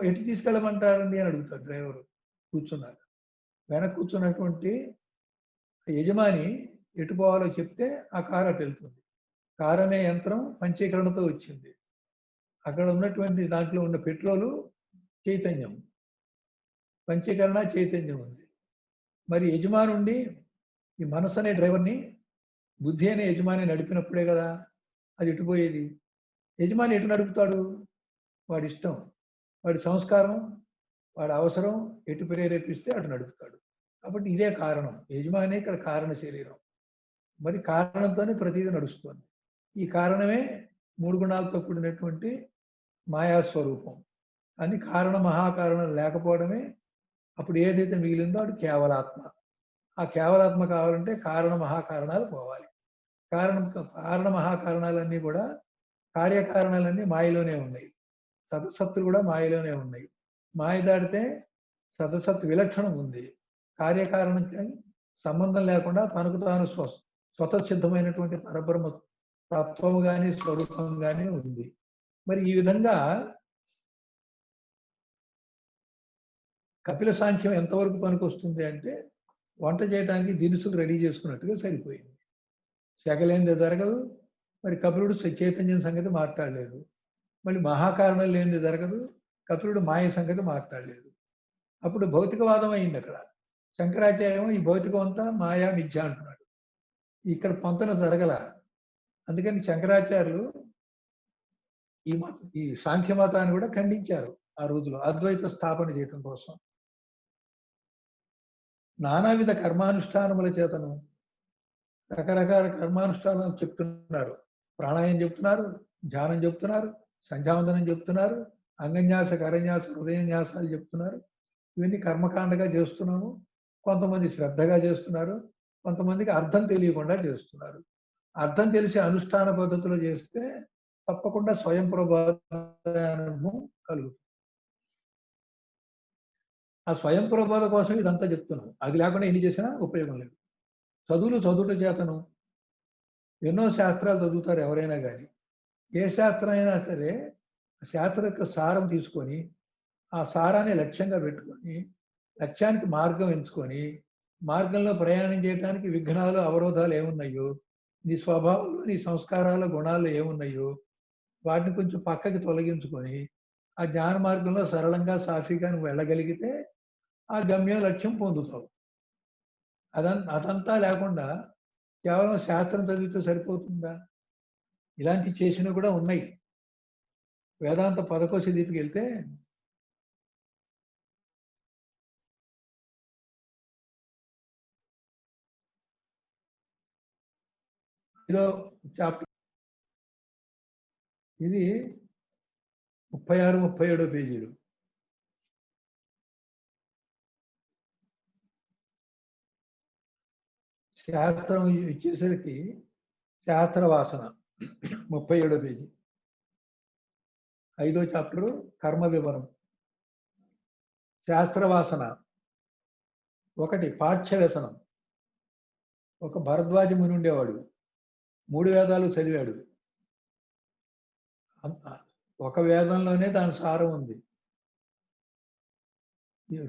ఎటు తీసుకెళ్ళమంటారండి అని అడుగుతాడు డ్రైవరు కూర్చున్నాక. వెనక కూర్చున్నటువంటి యజమాని ఎటు పోవాలో చెప్తే ఆ కారు అటు వెళ్తుంది. కారు అనే యంత్రం పంచీకరణతో వచ్చింది. అక్కడ ఉన్నటువంటి దాంట్లో ఉన్న పెట్రోలు చైతన్యం, పంచీకరణ చైతన్యం ఉంది. మరి యజమాని ఉండి ఈ మనసు అనే డ్రైవర్ని బుద్ధి అనే యజమాని నడిపినప్పుడే కదా అది ఎటుపోయేది. యజమాని ఎటు నడుపుతాడు? వాడి ఇష్టం. వాడి సంస్కారం, వాడి అవసరం ఎటు ప్రేరేపిస్తే అటు నడుపుతాడు. కాబట్టి ఇదే కారణం. యజమాని ఇక్కడ కారణ శరీరం. మరి కారణంతోనే ప్రతిదీ నడుస్తుంది. ఈ కారణమే 3 గుణాలతో కూడినటువంటి మాయాస్వరూపం. అని కారణ మహాకారణం లేకపోవడమే అప్పుడు ఏదైతే మిగిలిందో అది కేవలాత్మ. ఆ కేవలాత్మ కావాలంటే కారణ మహాకారణాలు పోవాలి. కారణ మహాకారణాలన్నీ కూడా కార్యకారణాలన్నీ మాయలోనే ఉన్నాయి. సతసత్తులు కూడా మాయలోనే ఉన్నాయి. మాయ దాటితే సతసత్ విలక్షణం ఉంది. కార్యకారణకి సంబంధం లేకుండా తనకు తాను స్వతసిద్ధమైనటువంటి పరబ్రహ్మ తత్వము కానీ స్వరూపం కానీ ఉంది. మరి ఈ విధంగా కపిల సాంఖ్యం ఎంతవరకు పనికొస్తుంది అంటే వంట చేయడానికి దినుసులు రెడీ చేసుకున్నట్టుగా సరిపోయింది. సెగలేనిది జరగదు. మరి కపిలుడు చైతన్యం సంగతి మాట్లాడలేదు. మళ్ళీ మహాకారణం లేనిది జరగదు. కపిలుడు మాయ సంగతి మాట్లాడలేదు. అప్పుడు భౌతికవాదం అయింది అక్కడ. శంకరాచార్యం ఈ భౌతికం అంతా మాయా మిథ్య అంటున్నాడు. ఇక్కడ పొంతన జరగల. అందుకని శంకరాచార్యులు ఈ సాంఖ్య మతాన్ని కూడా ఖండించారు ఆ రోజులో అద్వైత స్థాపన చేయడం కోసం. నానావిధ కర్మానుష్ఠానముల చేతను రకరకాల కర్మానుష్ఠానాలు చెప్తున్నారు. ప్రాణాయామం చెప్తున్నారు, ధ్యానం చెప్తున్నారు, సంధ్యావందనం చెప్తున్నారు, అంగన్యాస, కరన్యాస, హృదయన్యాసాలు చెప్తున్నారు. ఇవన్నీ కర్మకాండగా చేస్తున్నాము. కొంతమంది శ్రద్ధగా చేస్తున్నారు, కొంతమందికి అర్థం తెలియకుండా చేస్తున్నారు. అర్థం తెలిసి అనుష్ఠాన పద్ధతిలో చేస్తే తప్పకుండా స్వయం ప్రబోధ అనుభవం కలుగుతుంది. ఆ స్వయం ప్రబోధ కోసం ఇదంతా చెప్తున్నాం. అది లేకుండా ఎన్ని చేసినా ఉపయోగం లేదు. చదువుట చేతను ఎన్నో శాస్త్రాలు చదువుతారు ఎవరైనా కానీ. ఏ శాస్త్రం అయినా సరే శాస్త్ర యొక్క సారం తీసుకొని ఆ సారాన్ని లక్ష్యంగా పెట్టుకొని లక్ష్యానికి మార్గం ఎంచుకొని మార్గంలో ప్రయాణం చేయడానికి విఘ్నాలు, అవరోధాలు ఏమున్నాయో, నీ స్వభావంలో, నీ సంస్కారాల గుణాలు ఏమున్నాయో వాటిని కొంచెం పక్కకి తొలగించుకొని ఆ జ్ఞాన మార్గంలో సరళంగా సాఫీగా నువ్వు వెళ్ళగలిగితే ఆ గమ్యం, లక్ష్యం పొందుతావు. అదంతా లేకుండా కేవలం శాస్త్రం చదివితే సరిపోతుందా? ఇలాంటి చేసినవి కూడా ఉన్నాయి. వేదాంత పదకోశ దీపికి వెళ్తే ఇదో చాప్టర్, ఇది 36, 37 పేజీలు. శాస్త్రం ఇచ్చేసరికి శాస్త్ర వాసన 37 పేజీ. 5వ చాప్టరు కర్మ వివరం. శాస్త్ర వాసన 1 పాఠ్య వ్యసనం. ఒక భరద్వాజ ముని ఉండేవాడు. 3 వేదాలు చదివాడు. ఒక వేదంలోనే దాని సారం ఉంది.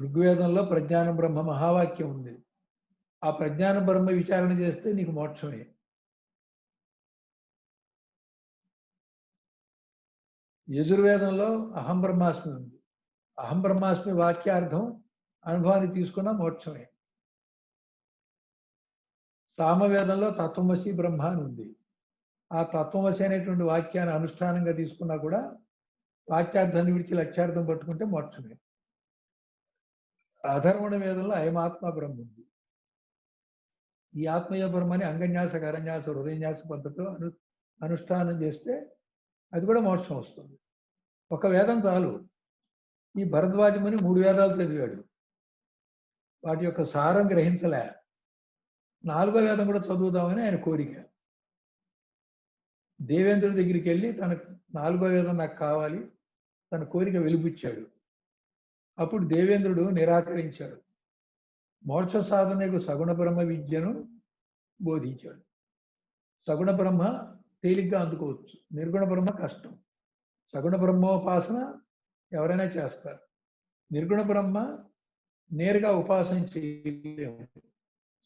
ఋగ్వేదంలో ప్రజ్ఞాన బ్రహ్మ మహావాక్యం ఉంది. ఆ ప్రజ్ఞాన బ్రహ్మ విచారణ చేస్తే నీకు మోక్షమే. యజుర్వేదంలో అహం బ్రహ్మాస్మి ఉంది. అహం బ్రహ్మాస్మి వాక్యార్థం అనుభవానికి తీసుకున్న మోక్షమే. సామవేదంలో తత్వమసి బ్రహ్మ అని ఉంది. ఆ తత్వమసి అనేటువంటి వాక్యాన్ని అనుష్ఠానంగా తీసుకున్నా కూడా వాక్యార్థాన్ని విడిచి లక్ష్యార్థం పట్టుకుంటే మోక్షమే. అధర్వణ వేదంలో అయమాత్మ బ్రహ్మ ఉంది. ఈ ఆత్మీయ బ్రహ్మని అంగన్యాస, కరన్యాస, హృదయన్యాస పద్ధతిలో అనుష్ఠానం చేస్తే అది కూడా మోక్షం వస్తుంది. ఒక వేదం చాలు. ఈ భరద్వాజముని 3 వేదాలు చదివాడు. వాటి యొక్క సారం గ్రహించలే. 4వ వేదం కూడా చదువుదామని ఆయన కోరిక. దేవేంద్రుడి దగ్గరికి వెళ్ళి తన 4వ వేదం నాకు కావాలి, తన కోరిక వెలిబుచ్చాడు. అప్పుడు దేవేంద్రుడు నిరాకరించాడు. మోక్ష సాధనకు సగుణ బ్రహ్మ విద్యను బోధించాడు. సగుణ బ్రహ్మ తేలిగ్గా అందుకోవచ్చు, నిర్గుణ బ్రహ్మ కష్టం. సగుణ బ్రహ్మోపాసన ఎవరైనా చేస్తారు. నిర్గుణ బ్రహ్మ నేరుగా ఉపాసన చేయలేము.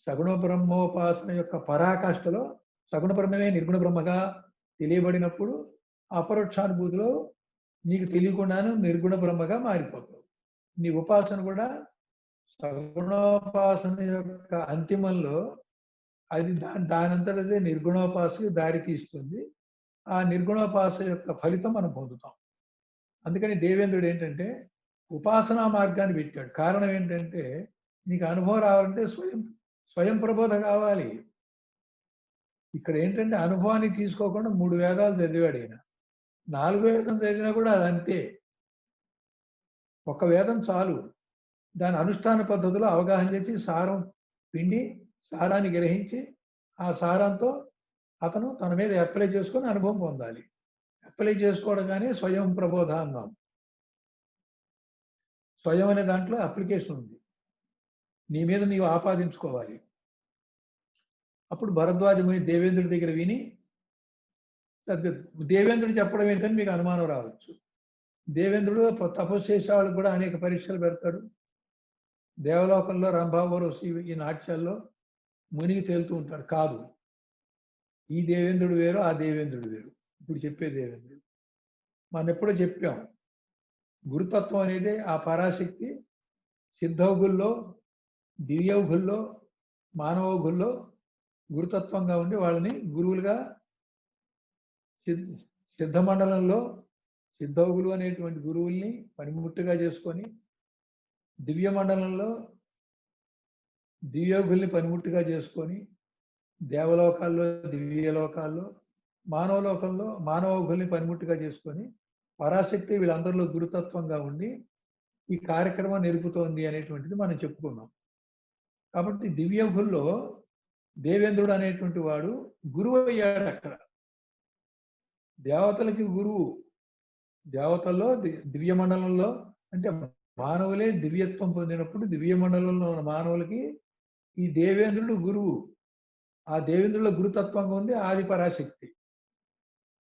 సగుణ బ్రహ్మోపాసన యొక్క పరాకాష్ఠలో సగుణ బ్రహ్మమే నిర్గుణ బ్రహ్మగా తెలియబడినప్పుడు అపరోక్షానుభూతిలో నీకు తెలియకుండానే నిర్గుణ బ్రహ్మగా మారిపోతావు. నీ ఉపాసన కూడా సగుణోపాసన యొక్క అంతిమంలో అది దానంతటదే నిర్గుణోపాసనకి దారి తీస్తుంది. ఆ నిర్గుణోపాసన యొక్క ఫలితం మనం పొందుతాం. అందుకని దేవేంద్రుడు ఏంటంటే ఉపాసనా మార్గాన్ని పెట్టాడు. కారణం ఏంటంటే నీకు అనుభవం రావాలంటే స్వయం ప్రబోధ కావాలి. ఇక్కడ ఏంటంటే అనుభవాన్ని తీసుకోకుండా 3 వేదాలు చదివాడు ఈయన. 4వ వేదం చదివినా కూడా అది అంతే. ఒక వేదం చాలు. దాని అనుష్ఠాన పద్ధతిలో అవగాహన చేసి సారం పిండి సారాన్ని గ్రహించి ఆ సారంతో అతను తన మీద అప్లై చేసుకొని అనుభవం పొందాలి. అప్లై చేసుకోవడం కానీ స్వయం ప్రబోధ అన్నాం. స్వయం అనే దాంట్లో అప్లికేషన్ ఉంది. నీ మీద నీవు ఆపాదించుకోవాలి. అప్పుడు భరద్వాజముని దేవేంద్రుడి దగ్గర విని దేవేంద్రుడు చెప్పడం ఏంటని మీకు అనుమానం రావచ్చు. దేవేంద్రుడు తపస్సు చేసే వాళ్ళకి కూడా అనేక పరీక్షలు పెడతాడు. దేవలోకంలో రంభావరసి ఈ నాట్యాల్లో మునిగి తేలుతూ ఉంటాడు. కాదు, ఈ దేవేంద్రుడు వేరు, ఆ దేవేంద్రుడు వేరు. ఇప్పుడు చెప్పే దేవేంద్రుడు మనం ఎప్పుడో చెప్పాం. గురుతత్వం అనేది ఆ పరాశక్తి సిద్ధౌగుల్లో, దివ్యౌగుల్లో, మానవౌగుల్లో గురుతత్వంగా ఉండి వాళ్ళని గురువులుగా సిద్ధమండలంలో సిద్ధౌగులు అనేటువంటి గురువుల్ని పనిముట్టుగా చేసుకొని, దివ్య మండలంలో దివ్యోగుల్ని పనిముట్టుగా చేసుకొని, దేవలోకాల్లో దివ్యలోకాల్లో మానవలోకంలో మానవోగుల్ని పనిముట్టుగా చేసుకొని పరాశక్తి వీళ్ళందరిలో గురుతత్వంగా ఉండి ఈ కార్యక్రమం నిలుపుతోంది అనేటువంటిది మనం చెప్పుకున్నాం. కాబట్టి దివ్యోగుల్లో దేవేంద్రుడు అనేటువంటి వాడు గురువు అయ్యాడు. అక్కడ దేవతలకి గురువు. దేవతల్లో దివ్య మండలంలో అంటే మానవులే దివ్యత్వం పొందినప్పుడు దివ్య మండలంలో ఉన్న మానవులకి ఈ దేవేంద్రుడు గురువు. ఆ దేవేంద్రుల గురుతత్వంగా ఉంది ఆది పరాశక్తి.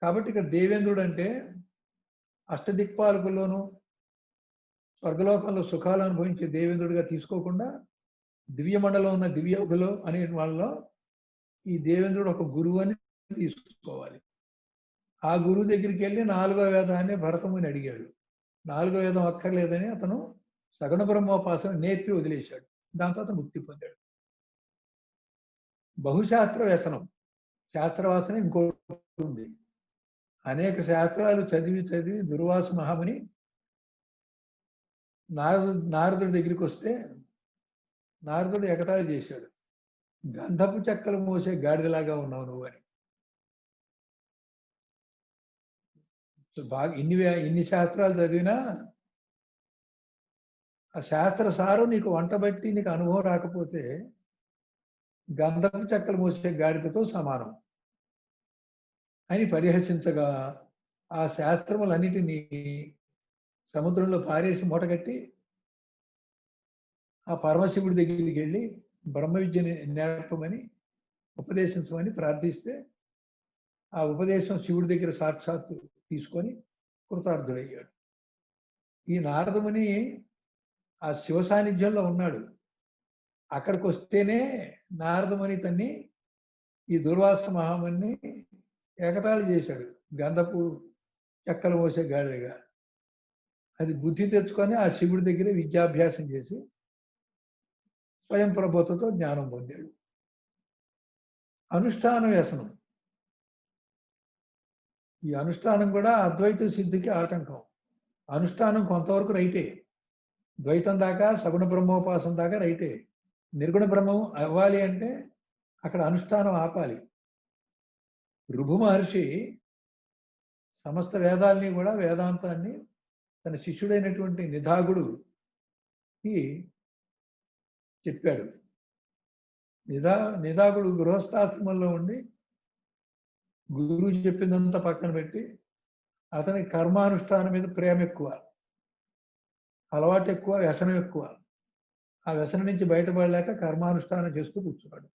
కాబట్టి ఇక్కడ దేవేంద్రుడు అంటే అష్టదిక్పాలకుల్లోనూ స్వర్గలోకంలో సుఖాలు అనుభవించే దేవేంద్రుడిగా తీసుకోకుండా దివ్య మండలం ఉన్న దివ్యోగులు అనే వాళ్ళలో ఈ దేవేంద్రుడు ఒక గురువు అని తీసుకోవాలి. ఆ గురువు దగ్గరికి వెళ్ళి 4వ వేదాన్ని భరతముని అడిగాడు. 4వ వేదం అక్కర్లేదని అతను సగుణ బ్రహ్మోపాసన నేర్పి వదిలేశాడు. దాంతో అతను ముక్తి పొందాడు. బహుశాస్త్ర వ్యసనం, శాస్త్రవాసన ఇంకోటి ఉంది. అనేక శాస్త్రాలు చదివి చదివి దుర్వాస మహాముని నారదుడి దగ్గరికి వస్తే నారదుడు ఎగతాళి చేశాడు. గంధపు చెక్కలు మోసే గాడిదలాగా ఉన్నావు నువ్వు అని. బాగా ఇన్ని శాస్త్రాలు చదివినా ఆ శాస్త్ర సారం నీకు వంట బట్టి నీకు అనుభవం రాకపోతే గంధపు చెక్కలు మోసే గాడిదతో సమానం అని పరిహసించగా ఆ శాస్త్రములన్నిటినీ సముద్రంలో పారేసి మూటగట్టి ఆ పరమశివుడి దగ్గరికి వెళ్ళి బ్రహ్మ విద్యని నేర్పమని ఉపదేశించమని ప్రార్థిస్తే ఆ ఉపదేశం శివుడి దగ్గర సాక్షాత్తు తీసుకొని కృతార్థుడయ్యాడు. ఈ నారదముని ఆ శివ సాన్నిధ్యంలో ఉన్నాడు. అక్కడికి వస్తేనే నారదముని తన్ని ఈ దుర్వాస మహాముని ఏకతాళి చేశాడు. గంధపు చెక్కలు మోసే గాడిగా. అది బుద్ధి తెచ్చుకొని ఆ శివుడి దగ్గర విద్యాభ్యాసం చేసి స్వయం ప్రబోధతో జ్ఞానం పొందాడు. అనుష్ఠాన వ్యసనం. ఈ అనుష్ఠానం కూడా అద్వైత సిద్ధికి ఆటంకం. అనుష్ఠానం కొంతవరకు రైటే. ద్వైతం దాకా సగుణ బ్రహ్మోపాసన దాకా రైటే. నిర్గుణ బ్రహ్మం అవ్వాలి అంటే అక్కడ అనుష్ఠానం ఆపాలి. ఋభు మహర్షి సమస్త వేదాల్ని కూడా వేదాంతాన్ని తన శిష్యుడైనటువంటి నిధాగుడుకి చెప్పాడు. నిధాగుడు గృహస్థాశ్రమంలో ఉండి గురువు చెప్పిందంతా పక్కన పెట్టి అతని కర్మానుష్ఠానం మీద ప్రేమ ఎక్కువ, అలవాటు ఎక్కువ, వ్యసనం ఎక్కువ. ఆ వ్యసనం నుంచి బయటపడలేక కర్మానుష్ఠానం చేస్తూ కూర్చున్నాడు.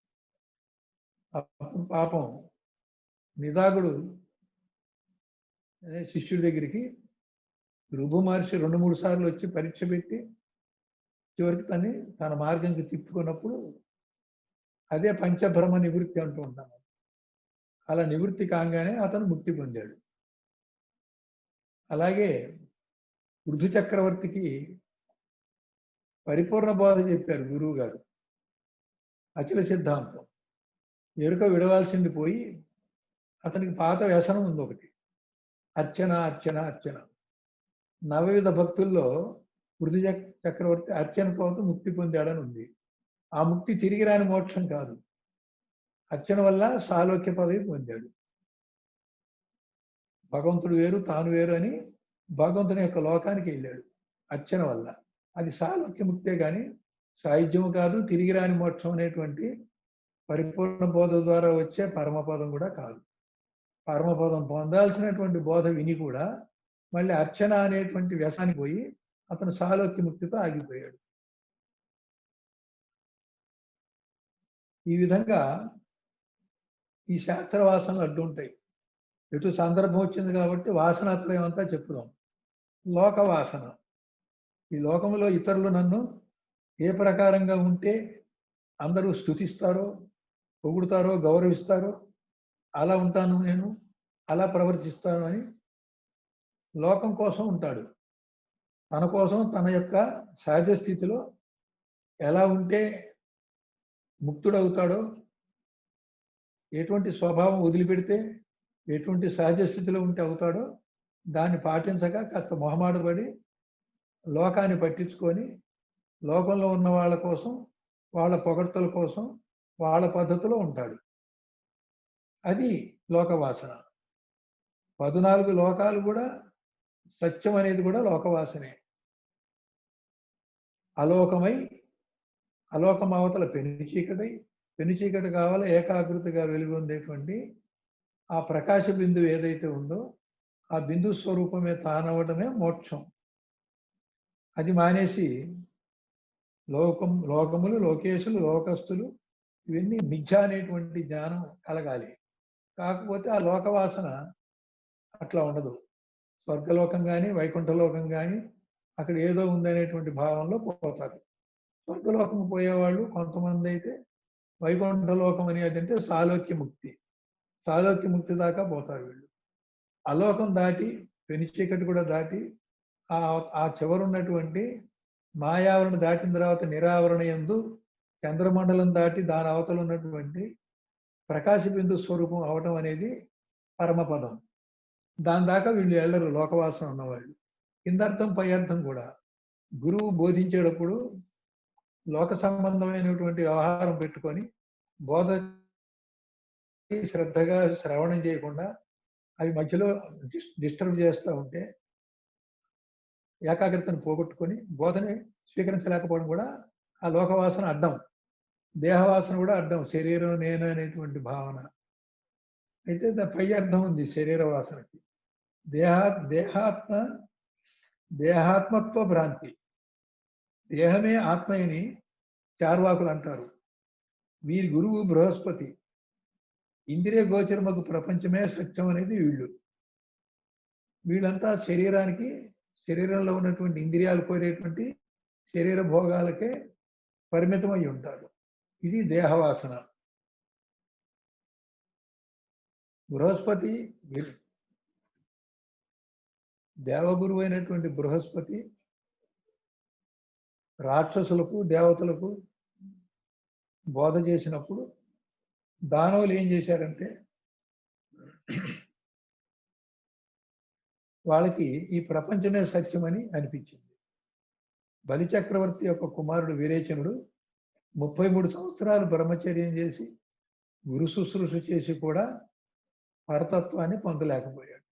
అప్పుడు పాపం నిధాగుడు శిష్యుడి దగ్గరికి ఋభు మహర్షి 2-3 సార్లు వచ్చి పరీక్ష పెట్టి చివరికి తన మార్గంకి తిప్పుకున్నప్పుడు అదే పంచభ్రమ నివృత్తి అంటూ ఉంటాను. అలా నివృత్తి కాగానే అతను ముక్తి పొందాడు. అలాగే పృథు చక్రవర్తికి పరిపూర్ణ బోధ చెప్పారు గురువు గారు. అచల సిద్ధాంతం ఎరుక విడవాల్సింది పోయి అతనికి పాత వ్యసనం ఉంది ఒకటి, అర్చన అర్చన అర్చన. నవవిధ భక్తుల్లో పృథు చక్రవర్తి అర్చనతో ముక్తి పొందాడని ఉంది. ఆ ముక్తి తిరిగి రాని మోక్షం కాదు. అర్చన వల్ల సాలోక్య పదవి పొందాడు. భగవంతుడు వేరు తాను వేరు అని భగవంతుని యొక్క లోకానికి వెళ్ళాడు అర్చన వల్ల. అది సాలోక్య ముక్తే కానీ సాయుధ్యము కాదు, తిరిగి రాని మోక్షం అనేటువంటి పరిపూర్ణ బోధ ద్వారా వచ్చే పరమపదం కూడా కాదు. పరమపదం పొందాల్సినటువంటి బోధ విని కూడా మళ్ళీ అర్చన అనేటువంటి వ్యసానికి పోయి అతను సాలోక్య ముక్తితో ఆగిపోయాడు. ఈ విధంగా ఈ శాస్త్ర వాసనలు అడ్డుంటాయి. ఎటు సందర్భం వచ్చింది కాబట్టి వాసనాత్రయం అంతా చెప్పుదాం. లోక వాసన. ఈ లోకంలో ఇతరులు నన్ను ఏ ప్రకారంగా ఉంటే అందరూ స్తుతిస్తారో, పొగుడుతారో, గౌరవిస్తారో అలా ఉంటాను నేను, అలా ప్రవర్తిస్తాను అని లోకం కోసం ఉంటాడు. తన కోసం తన యొక్క సహజ స్థితిలో ఎలా ఉంటే ముక్తుడవుతాడో, ఎటువంటి స్వభావం వదిలిపెడితే ఎటువంటి సహజ స్థితిలో ఉంటే అవుతాడో దాన్ని పాటించగా కాస్త మొహమాటపడి లోకాన్ని పట్టించుకొని లోకంలో ఉన్న వాళ్ళ కోసం, వాళ్ళ పొగడ్తల కోసం, వాళ్ళ పద్ధతిలో ఉంటాడు. అది లోకవాసన. 14 లోకాలు కూడా సత్యం అనేది కూడా లోకవాసనే. అలోకమై అలోకం అవతల పెను చీకటి కావాలి ఏకాగ్రతగా వెలుగొందేటువంటి ఆ ప్రకాశ బిందువు ఏదైతే ఉందో ఆ బిందు స్వరూపమే తానవడమే మోక్షం. అది మానేసి లోకములు, లోకేశులు, లోకస్తులు ఇవన్నీ మిథ్య అనేటువంటి జ్ఞానం కలగాలి. కాకపోతే ఆ లోకవాసన అట్లా ఉండదు. స్వర్గలోకం కానీ వైకుంఠలోకం కానీ అక్కడ ఏదో ఉందనేటువంటి భావంలో పోతారు. స్వర్గలోకం పోయేవాళ్ళు కొంతమంది అయితే వైకుంఠలోకం అనేది అంటే సాలోక్య ముక్తి. సాలోక్య ముక్తి దాకా పోతారు వీళ్ళు. అలోకం దాటి పెను చీకటి కూడా దాటి ఆ చివరున్నటువంటి మాయావరణ దాటిన తర్వాత నిరావరణ యందు చంద్రమండలం దాటి దాని అవతల ఉన్నటువంటి ప్రకాశ బిందు స్వరూపం అవటం అనేది పరమపదం. దాని దాకా వీళ్ళు వెళ్ళరు లోకవాసన ఉన్నవాళ్ళు. కిందర్థం పై అర్థం కూడా గురువు బోధించేటప్పుడు లోక సంబంధమైనటువంటి వ్యవహారం పెట్టుకొని బోధ శ్రద్ధగా శ్రవణం చేయకుండా అవి మధ్యలో డిస్టర్బ్ చేస్తూ ఉంటే ఏకాగ్రతను పోగొట్టుకొని బోధని స్వీకరించలేకపోవడం కూడా ఆ లోకవాసన అడ్డం. దేహవాసన కూడా అడ్డం. శరీరం నేను అనేటువంటి భావన. అయితే పై అర్థం ఉంది శరీర వాసనకి. దేహాత్మత్వ భ్రాంతి. దేహమే ఆత్మయని చార్వాకులు అంటారు. వీరి గురువు బృహస్పతి. ఇంద్రియ గోచరమకు ప్రపంచమే సత్యం అనేది వీళ్ళంతా శరీరంలో ఉన్నటువంటి ఇంద్రియాలు కోరేటువంటి శరీర భోగాలకే పరిమితమై ఉంటారు. ఇది దేహవాసన. బృహస్పతి దేవగురువు అయినటువంటి బృహస్పతి రాక్షసులకు దేవతలకు బోధ చేసినప్పుడు దానవులు ఏం చేశారంటే వాళ్ళకి ఈ ప్రపంచమే సత్యమని అనిపించింది. బలిచక్రవర్తి యొక్క కుమారుడు విరేచనుడు 33 సంవత్సరాలు బ్రహ్మచర్యం చేసి గురు శుశ్రూష చేసి కూడా పరతత్వాన్ని పొందలేకపోయాడు.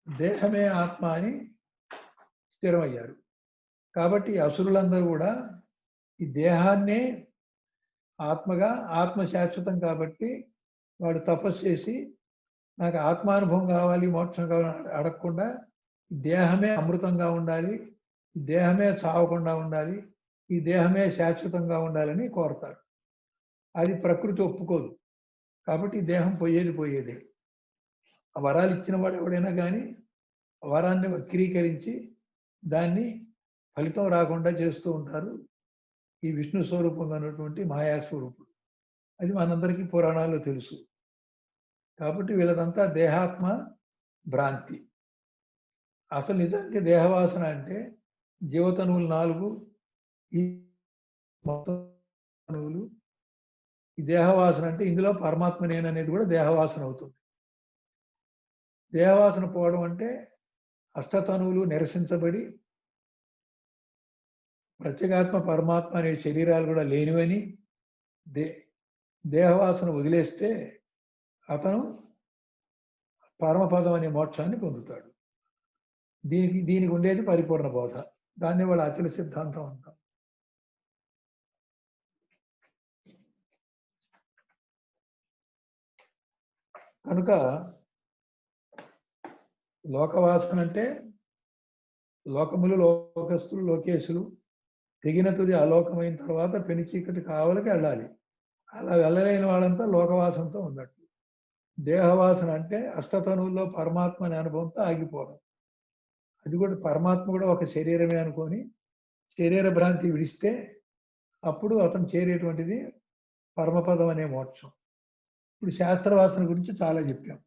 దేహమే ఆత్మ అని స్థిరమయ్యారు. కాబట్టి అసురులందరూ కూడా ఈ దేహాన్నే ఆత్మగా, ఆత్మ శాశ్వతం కాబట్టి వాడు తపస్సు చేసి నాకు ఆత్మానుభవం కావాలి, మోక్షం కావాలని అడగకుండా దేహమే అమృతంగా ఉండాలి, ఈ దేహమే చావకుండా ఉండాలి, ఈ దేహమే శాశ్వతంగా ఉండాలని కోరతారు. అది ప్రకృతి ఒప్పుకోదు. కాబట్టి దేహం పోయేదే. ఆ వరాలు ఇచ్చిన వాడు ఎవడైనా కానీ వరాన్ని వక్రీకరించి దాన్ని ఫలితం రాకుండా చేస్తూ ఉంటారు ఈ విష్ణు స్వరూపంగా ఉన్నటువంటి మాయాస్వరూపుడు. అది మనందరికీ పురాణాల్లో తెలుసు. కాబట్టి వీళ్ళదంతా దేహాత్మ భ్రాంతి. అసలు నిజానికి దేహవాసన అంటే జీవతనువులు 4, ఈ మొత్తం తనువులు. ఈ దేహవాసన అంటే ఇందులో పరమాత్మ నేననేది కూడా దేహవాసన అవుతుంది. దేహవాసన పోవడం అంటే అష్టతనువులు నిరసించబడి ప్రత్యేగాత్మ పరమాత్మ అనే శరీరాలు కూడా లేనివని దేహవాసన వదిలేస్తే అతను పరమపదం అనే మోక్షాన్ని పొందుతాడు. దీనికి ఉండేది పరిపూర్ణ బోధ. దాన్ని వాళ్ళ అచల సిద్ధాంతం అంటాం. కనుక లోకవాసన అంటే లోకములు, లోకస్తులు, లోకేశులు తెగిన తుది అలోకమైన తర్వాత పెను చీకటి కావలికి వెళ్ళాలి. అలా వెళ్ళలేని వాళ్ళంతా లోకవాసనతో ఉన్నట్టు. దేహవాసన అంటే అష్టతనువుల్లో పరమాత్మ అనే అనుభవంతో ఆగిపోవడం. అది కూడా పరమాత్మ కూడా ఒక శరీరమే అనుకొని శరీర భ్రాంతి విడిస్తే అప్పుడు అతను చేరేటువంటిది పరమపదం అనే మోక్షం. ఇప్పుడు శాస్త్రవాసన గురించి చాలా చెప్పాం.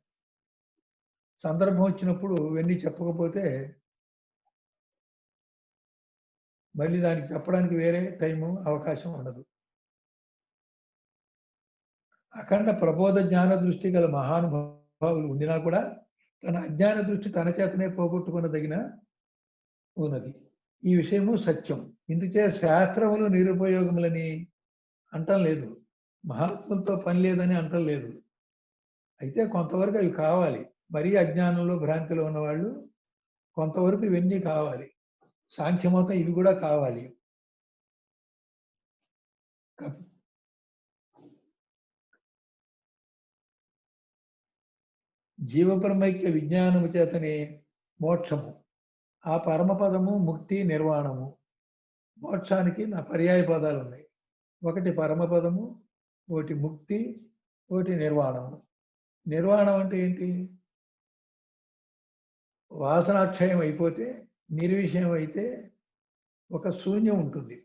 సందర్భం వచ్చినప్పుడు ఇవన్నీ చెప్పకపోతే మళ్ళీ దానికి చెప్పడానికి వేరే టైము అవకాశం ఉండదు. అఖండ ప్రబోధ జ్ఞాన దృష్టి గల మహానుభావులు ఉండినా కూడా తన అజ్ఞాన దృష్టి తన చేతనే పోగొట్టుకునదగిన ఉన్నది. ఈ విషయము సత్యం. ఇందుచే శాస్త్రములు నిరుపయోగములని అంటం లేదు, మహాత్ములతో పని లేదని అంటం లేదు. అయితే కొంతవరకు అవి కావాలి. మరీ అజ్ఞానంలో భ్రాంతిలో ఉన్నవాళ్ళు కొంతవరకు ఇవన్నీ కావాలి. సాంఖ్యమతం ఇవి కూడా కావాలి. జీవపరమైక్య విజ్ఞానము చేతనే మోక్షము, ఆ పరమపదము ముక్తి నిర్వాణము. మోక్షానికి నా పర్యాయ పదాలు ఉన్నాయి. ఒకటి పరమపదము, ఒకటి ముక్తి, ఒకటి నిర్వాణము. నిర్వాణం అంటే ఏంటి? వాసనాక్షయం అయిపోతే నిర్విషయం అయితే ఒక శూన్యం ఉంటుంది.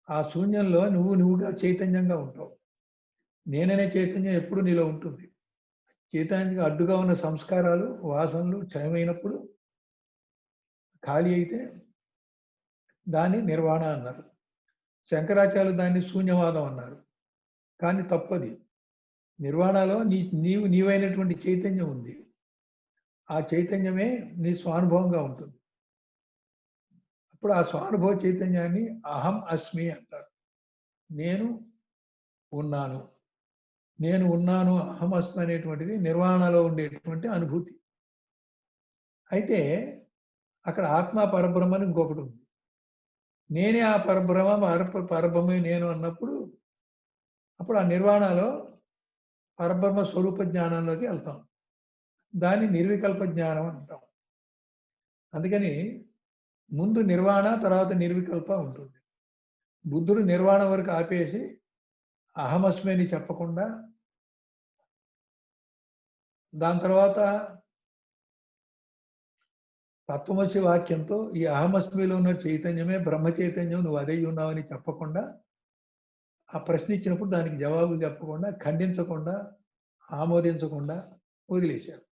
ఆ శూన్యంలో నువ్వుగా చైతన్యంగా ఉంటావు. నేననే చైతన్యం ఎప్పుడు నీలో ఉంటుంది. చైతన్యంగా అడ్డుగా ఉన్న సంస్కారాలు, వాసనలు క్షయమైనప్పుడు ఖాళీ అయితే దాన్ని నిర్వాణ అన్నారు. శంకరాచార్యులు దాన్ని శూన్యవాదం అన్నారు. కానీ తప్పది. నిర్వాణలో నీవైనటువంటి చైతన్యం ఉంది. ఆ చైతన్యమే నీ స్వానుభవంగా ఉంటుంది. అప్పుడు ఆ స్వానుభవ చైతన్యాన్ని అహం అస్మి అంటారు. నేను ఉన్నాను, నేను ఉన్నాను, అహం అస్మి అనేటువంటిది నిర్వాణలో ఉండేటువంటి అనుభూతి. అయితే అక్కడ ఆత్మ పరబ్రహ్మని ఇంకొకటి ఉంది. నేనే ఆ పరబ్రహ్మే నేను అన్నప్పుడు అప్పుడు ఆ నిర్వాణలో పరబ్రహ్మ స్వరూప జ్ఞానంలోకి వెళ్తాం. దాన్ని నిర్వికల్ప జ్ఞానం అంటాం. అందుకని ముందు నిర్వాణ, తర్వాత నిర్వికల్ప ఉంటుంది. బుద్ధుడు నిర్వాణ వరకు ఆపేసి అహమస్మి అని చెప్పకుండా దాని తర్వాత తత్వమసి వాక్యంతో ఈ అహమస్మిలో ఉన్న చైతన్యమే బ్రహ్మ చైతన్యం, నువ్వు అదే ఉన్నావని చెప్పకుండా, ఆ ప్రశ్న ఇచ్చినప్పుడు దానికి జవాబు చెప్పకుండా, ఖండించకుండా, ఆమోదించకుండా వదిలేశారు.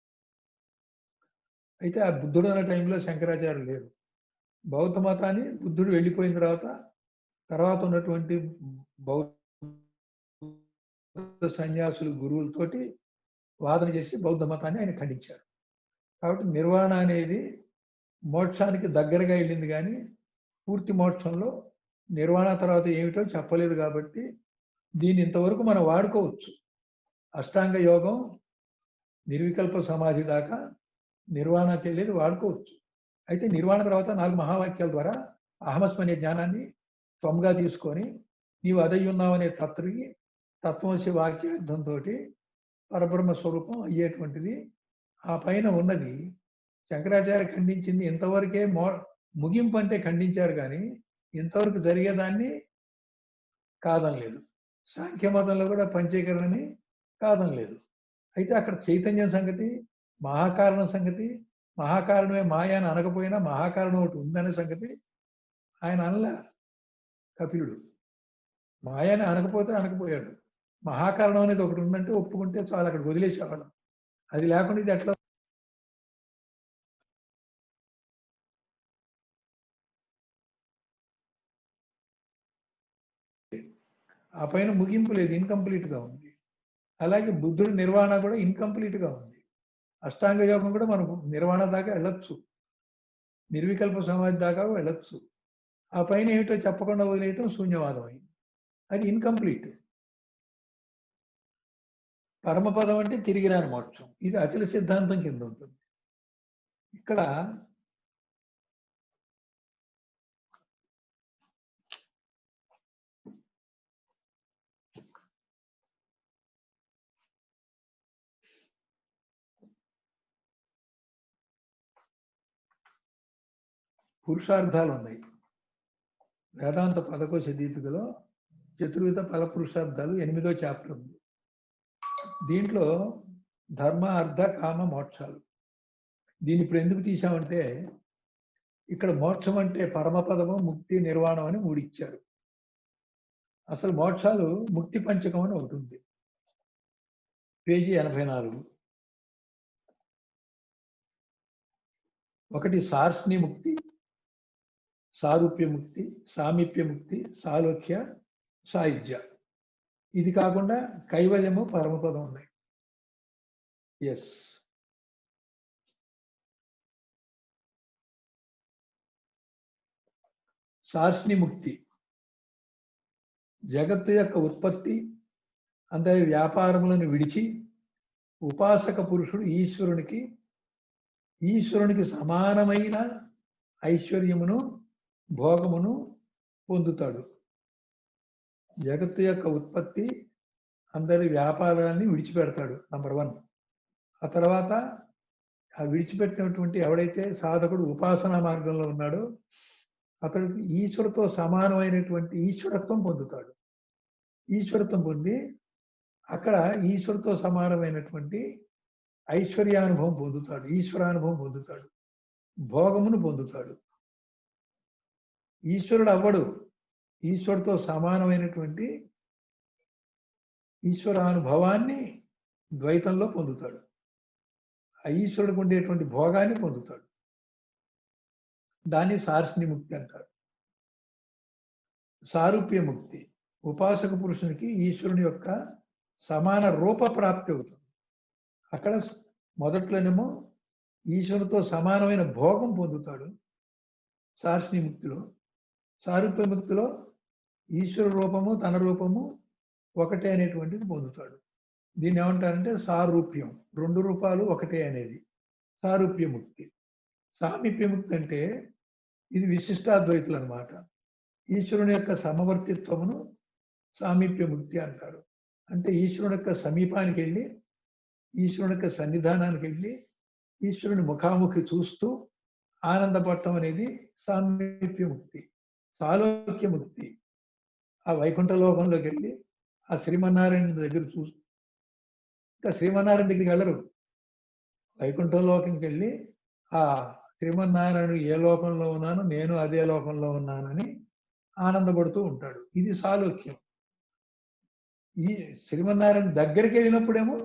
అయితే ఆ బుద్ధుడు అన్న టైంలో శంకరాచార్యులు లేరు. బౌద్ధ మతాన్ని బుద్ధుడు వెళ్ళిపోయిన తర్వాత ఉన్నటువంటి బౌద్ధ సన్యాసులు గురువులతోటి వాదన చేసి బౌద్ధ మతాన్ని ఆయన ఖండించారు. కాబట్టి నిర్వాణ అనేది మోక్షానికి దగ్గరగా వెళ్ళింది, కానీ పూర్తి మోక్షంలో నిర్వాణ తర్వాత ఏమిటో చెప్పలేదు. కాబట్టి దీన్ని ఇంతవరకు మనం వాడుకోవచ్చు. అష్టాంగ యోగం నిర్వికల్ప సమాధి దాకా నిర్వాణకి వెళ్ళేది వాడుకోవచ్చు. అయితే నిర్వాణ తర్వాత 4 మహావాక్యాల ద్వారా అహమస్మి అనే జ్ఞానాన్ని త్వమగా తీసుకొని నీవు అదై ఉన్నావనే తత్వమసి వాక్యార్థంతో పరబ్రహ్మ స్వరూపం అయ్యేటువంటిది ఆ పైన ఉన్నది. శంకరాచార్య ఖండించింది ఇంతవరకే ముగింపు అంటే ఖండించారు, కానీ ఇంతవరకు జరిగేదాన్ని కాదనలేదు. సాంఖ్యమతంలో కూడా పంచీకరణని కాదనలేదు. అయితే అక్కడ చైతన్యం సంగతి, మహాకారణం సంగతి, మహాకారణమే మాయ అని అనకపోయినా మహాకారణం ఒకటి ఉందనే సంగతి ఆయన అనలే. కపిలుడు మాయని అనకపోతే అనకపోయాడు. మహాకారణం అనేది ఒకటి ఉందంటే ఒప్పుకుంటే చాలు, అక్కడ వదిలేసేవాళ్ళం. అది లేకుండా ఇది ఎట్లా? ఆ పైన ముగింపు లేదు, ఇన్కంప్లీట్గా ఉంది. అలాగే బుద్ధుడి నిర్వాణ కూడా ఇన్కంప్లీట్గా ఉంది. అష్టాంగ యోగం కూడా మనం నిర్వాణ దాకా వెళ్ళొచ్చు, నిర్వికల్ప సమాధి దాకా వెళ్ళొచ్చు. ఆ పైన ఏమిటో చెప్పకుండా వదిలేయటం శూన్యవాదం అయింది. అది ఇన్కంప్లీట్. పరమపదం అంటే తిరిగి రాని మోక్షం. ఇది అచల సిద్ధాంతం కింద ఉంటుంది. ఇక్కడ పురుషార్థాలు ఉన్నాయి. వేదాంత పదకోశ దీపికలో చతుర్విధ ఫల పురుషార్థాలు 8వ చాప్టర్ ఉంది. దీంట్లో ధర్మ, అర్థ, కామ, మోక్షాలు. దీన్ని ఇప్పుడు ఎందుకు తీసామంటే ఇక్కడ మోక్షం అంటే పరమపదము, ముక్తి, నిర్వాణం అని 3 ఇచ్చారు. అసలు మోక్షాలు ముక్తి పంచకం అని ఒకటి ఉంది, పేజీ 84. ఒకటి సార్ష్ణి ముక్తి, సారూప్య ముక్తి, సామీప్య ముక్తి, సాలోక్య, సాయుజ్య. ఇది కాకుండా కైవల్యము, పరమపదం ఉన్నాయి. ఎస్, సార్ష్ణి ముక్తి జగత్తు యొక్క ఉత్పత్తి, అందరి వ్యాపారములను విడిచి ఉపాసక పురుషుడు ఈశ్వరునికి సమానమైన ఐశ్వర్యమును, భోగమును పొందుతాడు. జగత్తు యొక్క ఉత్పత్తి, అందరి వ్యాపారాన్ని విడిచిపెడతాడు, నంబర్ 1. ఆ తర్వాత ఆ విడిచిపెట్టినటువంటి ఎవడైతే సాధకుడు ఉపాసనా మార్గంలో ఉన్నాడో అతడికి ఈశ్వరుతో సమానమైనటువంటి ఈశ్వరత్వం పొందుతాడు. ఈశ్వరత్వం పొంది అక్కడ ఈశ్వరుతో సమానమైనటువంటి ఐశ్వర్యానుభవం పొందుతాడు, ఈశ్వరానుభవం పొందుతాడు, భోగమును పొందుతాడు. ఈశ్వరుడు అవ్వడు, ఈశ్వరుడితో సమానమైనటువంటి ఈశ్వరానుభవాన్ని ద్వైతంలో పొందుతాడు. ఆ ఈశ్వరుడికి ఉండేటువంటి భోగాన్ని పొందుతాడు. దాన్ని సార్ష్ణి ముక్తి అంటారు. సారూప్య ముక్తి ఉపాసక పురుషునికి ఈశ్వరుని యొక్క సమాన రూప ప్రాప్తి అవుతుంది. అక్కడ మొదట్లోనేమో ఈశ్వరునితో సమానమైన భోగం పొందుతాడు సార్ష్ణి ముక్తిలో. సారూప్య ముక్తిలో ఈశ్వర రూపము, తన రూపము ఒకటే అనేటువంటిది పొందుతాడు. దీన్ని ఏమంటారంటే సారూప్యం, 2 రూపాలు ఒకటే అనేది సారూప్య ముక్తి. సామీప్య ముక్తి అంటే ఇది విశిష్టాద్వైతులు అన్నమాట. ఈశ్వరుని యొక్క సమవర్తిత్వమును సామీప్య ముక్తి అంటారు. అంటే ఈశ్వరుని యొక్క సమీపానికి వెళ్ళి, ఈశ్వరుని యొక్క సన్నిధానానికి వెళ్ళి, ఈశ్వరుని ముఖాముఖి చూస్తూ ఆనందపడటం అనేది సామీప్య ముక్తి. సాలోక్య ముక్తి ఆ వైకుంఠ లోకంలోకి వెళ్ళి ఆ శ్రీమన్నారాయణ దగ్గర చూస్తూ, ఇంకా శ్రీమన్నారాయణ దగ్గరికి వెళ్ళరు, వైకుంఠ లోకంకి వెళ్ళి ఆ శ్రీమన్నారాయణుడు ఏ లోకంలో ఉన్నాను, నేను అదే లోకంలో ఉన్నానని ఆనందపడుతూ ఉంటాడు. ఇది సాలోక్యం. ఈ శ్రీమన్నారాయణ దగ్గరికి వెళ్ళినప్పుడేమో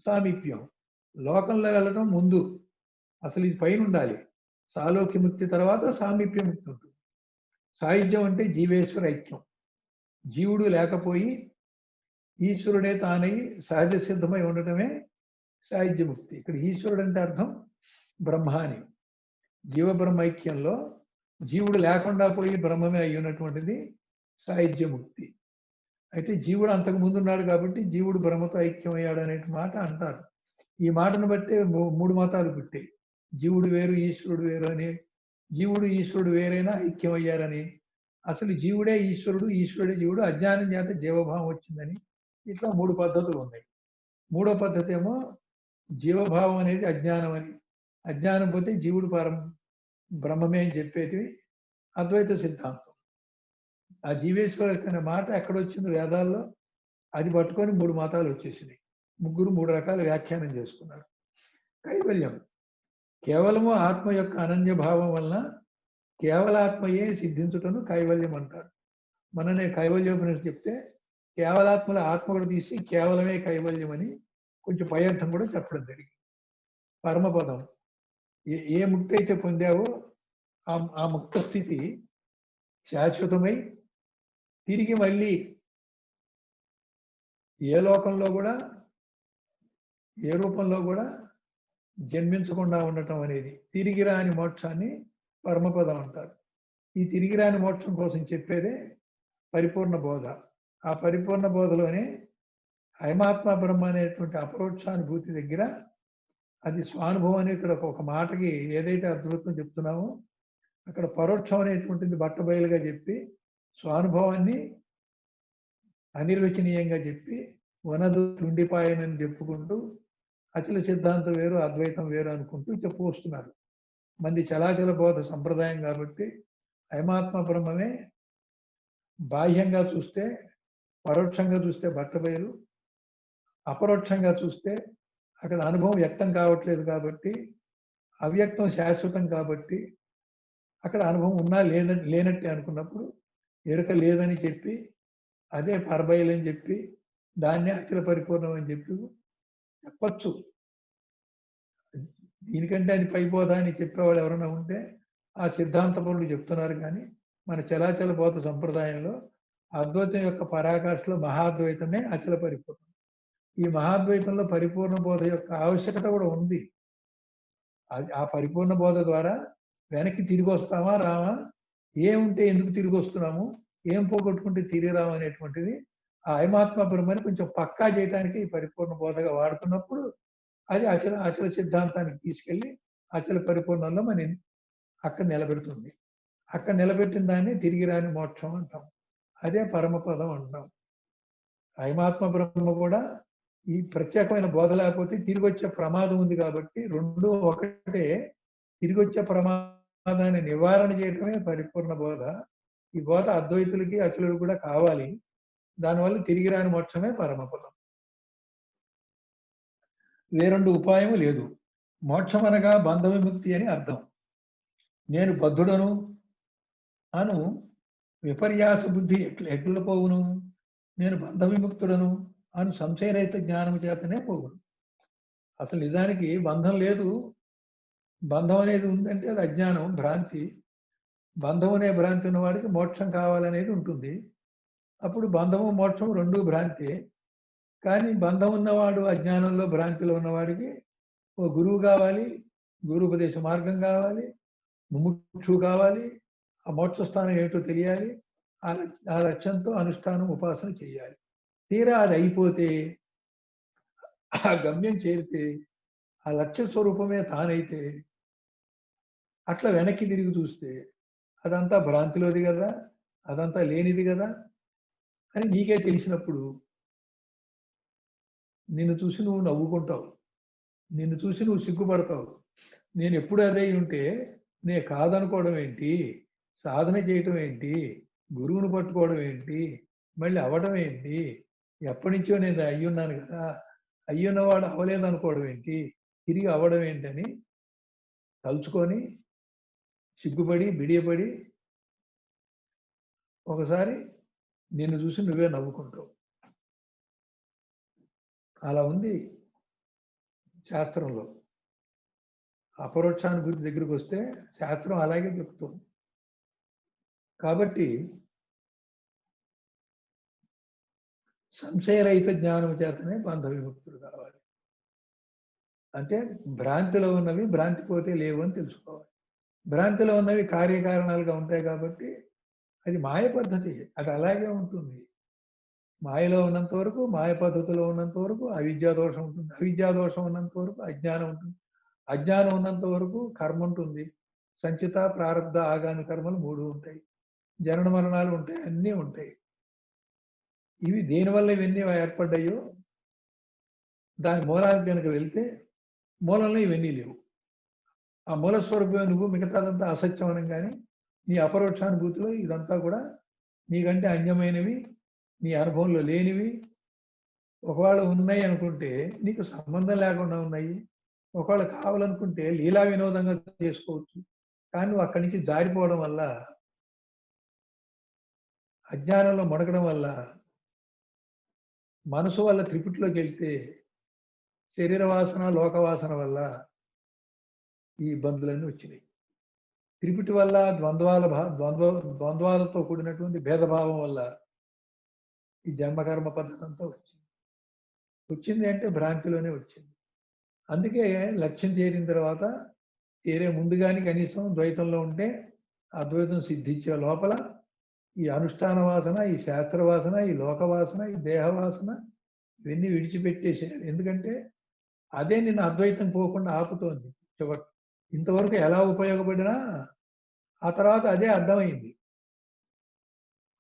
సామీప్యం. లోకంలో వెళ్ళడం ముందు, అసలు ఇది పైన ఉండాలి. సాలోక్య ముక్తి తర్వాత సామీప్య ముక్తి ఉంటుంది. సాయుధ్యం అంటే జీవేశ్వర ఐక్యం. జీవుడు లేకపోయి ఈశ్వరుడే తానై సహజ సిద్ధమై ఉండటమే సాయుధ్య ముక్తి. ఇక్కడ ఈశ్వరుడు అంటే అర్థం బ్రహ్మాని. జీవ బ్రహ్మైక్యంలో జీవుడు లేకుండా పోయి బ్రహ్మమే అయి ఉన్నటువంటిది సాయుధ్య ముక్తి. అయితే జీవుడు అంతకు ముందు ఉన్నాడు కాబట్టి జీవుడు బ్రహ్మతో ఐక్యం అయ్యాడు అనే మాట అంటారు. ఈ మాటను బట్టే 3 మతాలు పుట్టాయి. జీవుడు వేరు, ఈశ్వరుడు వేరు అని, జీవుడు ఈశ్వరుడు వేరైనా ఐక్యం అయ్యారని, అసలు జీవుడే ఈశ్వరుడు, ఈశ్వరుడే జీవుడు, అజ్ఞానం చేత జీవభావం వచ్చిందని, ఇట్లా 3 పద్ధతులు ఉన్నాయి. 3వ పద్ధతి ఏమో జీవభావం అనేది అజ్ఞానం అని, అజ్ఞానం పోతే జీవుడు బ్రహ్మమే అని చెప్పేటివి అద్వైత సిద్ధాంతం. ఆ జీవేశ్వర అనే మాట ఎక్కడొచ్చింది వేదాల్లో, అది పట్టుకొని 3 మతాలు వచ్చేసినాయి. 3 రకాల వ్యాఖ్యానం చేసుకున్నారు. కైవల్యం కేవలము ఆత్మ యొక్క అనన్య భావం వలన కేవలాత్మయే సిద్ధించుటను కైవల్యం అంటారు. మననే కైవల్యోపనిషత్తు చెప్తే కేవలాత్మల ఆత్మ కూడా తీసి కేవలమే కైవల్యం అని కొంచెం పై అర్థం కూడా చెప్పడం జరిగింది. పరమపదం ఏ ముక్తి అయితే పొందావో ఆ ముక్త స్థితి శాశ్వతమై తిరిగి మళ్ళీ ఏ లోకంలో కూడా ఏ రూపంలో కూడా జన్మించకుండా ఉండటం అనేది తిరిగి రాని మోక్షాన్ని పరమపదం అంటారు. ఈ తిరిగి రాని మోక్షం కోసం చెప్పేదే పరిపూర్ణ బోధ. ఆ పరిపూర్ణ బోధలోనే అయమాత్మ బ్రహ్మ అనేటువంటి అపరోక్షానుభూతి దగ్గర అది స్వానుభవం అనే ఇక్కడ ఒక మాటకి ఏదైతే అద్భుతం చెప్తున్నామో అక్కడ పరోక్షం అనేటువంటిది బట్టబయలుగా చెప్పి స్వానుభవాన్ని అనిర్వచనీయంగా చెప్పి వనదు ఉండిపాయనని చెప్పుకుంటూ అచల సిద్ధాంతం వేరు అద్వైతం వేరు అనుకుంటూ చెప్పుకొస్తున్నారు. మంది చలాచల బోధ సంప్రదాయం కాబట్టి అయమాత్మ బ్రహ్మమే బాహ్యంగా చూస్తే పరోక్షంగా చూస్తే బట్టబయలు, అపరోక్షంగా చూస్తే అక్కడ అనుభవం వ్యక్తం కావట్లేదు కాబట్టి అవ్యక్తం శాశ్వతం కాబట్టి అక్కడ అనుభవం ఉన్నా లేనట్టే అనుకున్నప్పుడు ఎరుక లేదని చెప్పి అదే పరబయలని చెప్పి దాన్నే అచల పరిపూర్ణం అని చెప్పి చెప్పచ్చు. దీనికంటే అది పైబోధ అని చెప్పేవాళ్ళు ఎవరైనా ఉంటే ఆ సిద్ధాంత పనులు చెప్తున్నారు. కానీ మన చలాచల బోధ సంప్రదాయంలో అద్వైతం యొక్క పరాకాష్ఠలో మహాద్వైతమే అచల పరిపూర్ణం. ఈ మహాద్వైతంలో పరిపూర్ణ బోధ యొక్క ఆవశ్యకత కూడా ఉంది. అది ఆ పరిపూర్ణ బోధ ద్వారా వెనక్కి తిరిగి వస్తామా రామా, ఏముంటే ఎందుకు తిరిగి వస్తున్నాము, ఏం పోగొట్టుకుంటే తిరిగి రాము అనేటువంటిది ఆ అయమాత్మ బ్రహ్మని కొంచెం పక్కా చేయడానికి ఈ పరిపూర్ణ బోధగా వాడుతున్నప్పుడు అది అచల సిద్ధాంతానికి తీసుకెళ్లి అచల పరిపూర్ణంలో మన అక్కడ నిలబెడుతుంది. అక్కడ నిలబెట్టిన దాన్ని తిరిగి రాని మోక్షం అంటాం. అదే పరమపదం అంటాం. అయమాత్మ బ్రహ్మ కూడా ఈ ప్రత్యేకమైన బోధ లేకపోతే తిరిగి వచ్చే ప్రమాదం ఉంది కాబట్టి రెండు ఒకటే. తిరిగి వచ్చే ప్రమాదాన్ని నివారణ చేయటమే పరిపూర్ణ బోధ. ఈ బోధ అద్వైతులకి అచలులకు కూడా కావాలి. దానివల్ల తిరిగి రాని మోక్షమే పరమపదం. వేరొండు ఉపాయం లేదు. మోక్షం అనగా బంధ విముక్తి అని అర్థం. నేను బద్ధుడను అను విపర్యాస బుద్ధి ఎట్ల పోవును, నేను బంధ విముక్తుడను అను సంశయరహిత జ్ఞానం చేతనే పోవును. అసలు నిజానికి బంధం లేదు. బంధం అనేది ఉందంటే అది అజ్ఞానం, భ్రాంతి. బంధం అనే భ్రాంతి ఉన్నవాడికి మోక్షం కావాలనేది ఉంటుంది. అప్పుడు బంధము మోక్షం రెండు భ్రాంతి. కానీ బంధం ఉన్నవాడు అజ్ఞానంలో భ్రాంతిలో ఉన్నవాడికి ఓ గురువు కావాలి, గురుపదేశ మార్గం కావాలి, ముముక్షు కావాలి, ఆ మోక్షస్థానం ఏమిటో తెలియాలి, ఆ లక్ష్యంతో అనుష్ఠానం ఉపాసన చేయాలి. తీరా అది అయిపోతే ఆ గమ్యం చేరితే ఆ లక్ష్య స్వరూపమే తానైతే అట్లా వెనక్కి తిరిగి చూస్తే అదంతా భ్రాంతిలోది కదా, అదంతా లేనిది కదా అని నీకే తెలిసినప్పుడు నిన్ను చూసి నువ్వు నవ్వుకుంటావు, నిన్ను చూసి నువ్వు సిగ్గుపడతావు. నేను ఎప్పుడు అదే ఉంటే నే కాదనుకోవడం ఏంటి, సాధన చేయటం ఏంటి, గురువును పట్టుకోవడం ఏంటి, మళ్ళీ అవ్వడం ఏంటి, ఎప్పటి నుంచో నేను అయ్యున్నాను కదా, అయ్యున్నవాడు అవ్వలేదు అనుకోవడం ఏంటి, తిరిగి అవ్వడం ఏంటని తలుచుకొని సిగ్గుపడి బిడియపడి ఒకసారి నిన్ను చూసి నువ్వే నవ్వుకుంటావు. అలా ఉంది శాస్త్రంలో. అపరోక్షానుభూతి దగ్గరికి వస్తే శాస్త్రం అలాగే చెప్తుంది. కాబట్టి సంశయరహిత జ్ఞానం చేతనే బంధ విముక్తులు కావాలి. అంటే భ్రాంతిలో ఉన్నవి భ్రాంతి పోతే లేవు అని తెలుసుకోవాలి. భ్రాంతిలో ఉన్నవి కార్యకారణాలుగా ఉంటాయి కాబట్టి అది మాయ పద్ధతి, అది అలాగే ఉంటుంది. మాయలో ఉన్నంత వరకు, మాయ పద్ధతిలో ఉన్నంత వరకు అవిద్యా దోషం ఉంటుంది, అవిద్యా దోషం ఉన్నంత వరకు అజ్ఞానం ఉంటుంది, అజ్ఞానం ఉన్నంత వరకు కర్మ ఉంటుంది. సంచిత ప్రారబ్ధ ఆగామి కర్మలు మూడు ఉంటాయి, జనన మరణాలు ఉంటాయి, అన్నీ ఉంటాయి. ఇవి దేనివల్ల ఇవన్నీ ఏర్పడ్డాయో దాని మూలానికి కనుక వెళ్తే మూలంలో ఇవన్నీ లేవు. ఆ మూల స్వరూపమే నువ్వు, మిగతాదంతా అసత్యం అనం. కానీ నీ అపరోక్షానుభూతిలో ఇదంతా కూడా నీకంటే అన్యమైనవి, నీ అనుభవంలో లేనివి. ఒకవేళ ఉన్నాయి అనుకుంటే నీకు సంబంధం లేకుండా ఉన్నాయి, ఒకవేళ కావాలనుకుంటే లీలా వినోదంగా చేసుకోవచ్చు. కానీ నువ్వు అక్కడి నుంచి జారిపోవడం వల్ల, అజ్ఞానంలో మునగడం వల్ల, మనసు వల్ల త్రిపుటిలోకి వెళ్తే శరీర వాసన లోకవాసన వల్ల ఈ ఇబ్బందులన్నీ వచ్చినాయి. త్రిపుటి వల్ల ద్వంద్వాలతో కూడినటువంటి భేదభావం వల్ల ఈ జన్మకర్మ పద్ధతి అంతా వచ్చింది అంటే భ్రాంతిలోనే వచ్చింది. అందుకే లక్ష్యం చేరిన తర్వాత చేరే ముందు గాని కనీసం ద్వైతంలో ఉంటే అద్వైతం సిద్ధించే లోపల ఈ అనుష్ఠాన వాసన, ఈ శాస్త్ర వాసన, ఈ లోక వాసన, ఈ దేహ వాసన ఇవన్నీ విడిచిపెట్టేసేయాలి. ఎందుకంటే అదే నిన్ను అద్వైతం పోకుండా ఆపుతోంది. ఇంతవరకు ఎలా ఉపయోగపడినా ఆ తర్వాత అదే అర్థమైంది.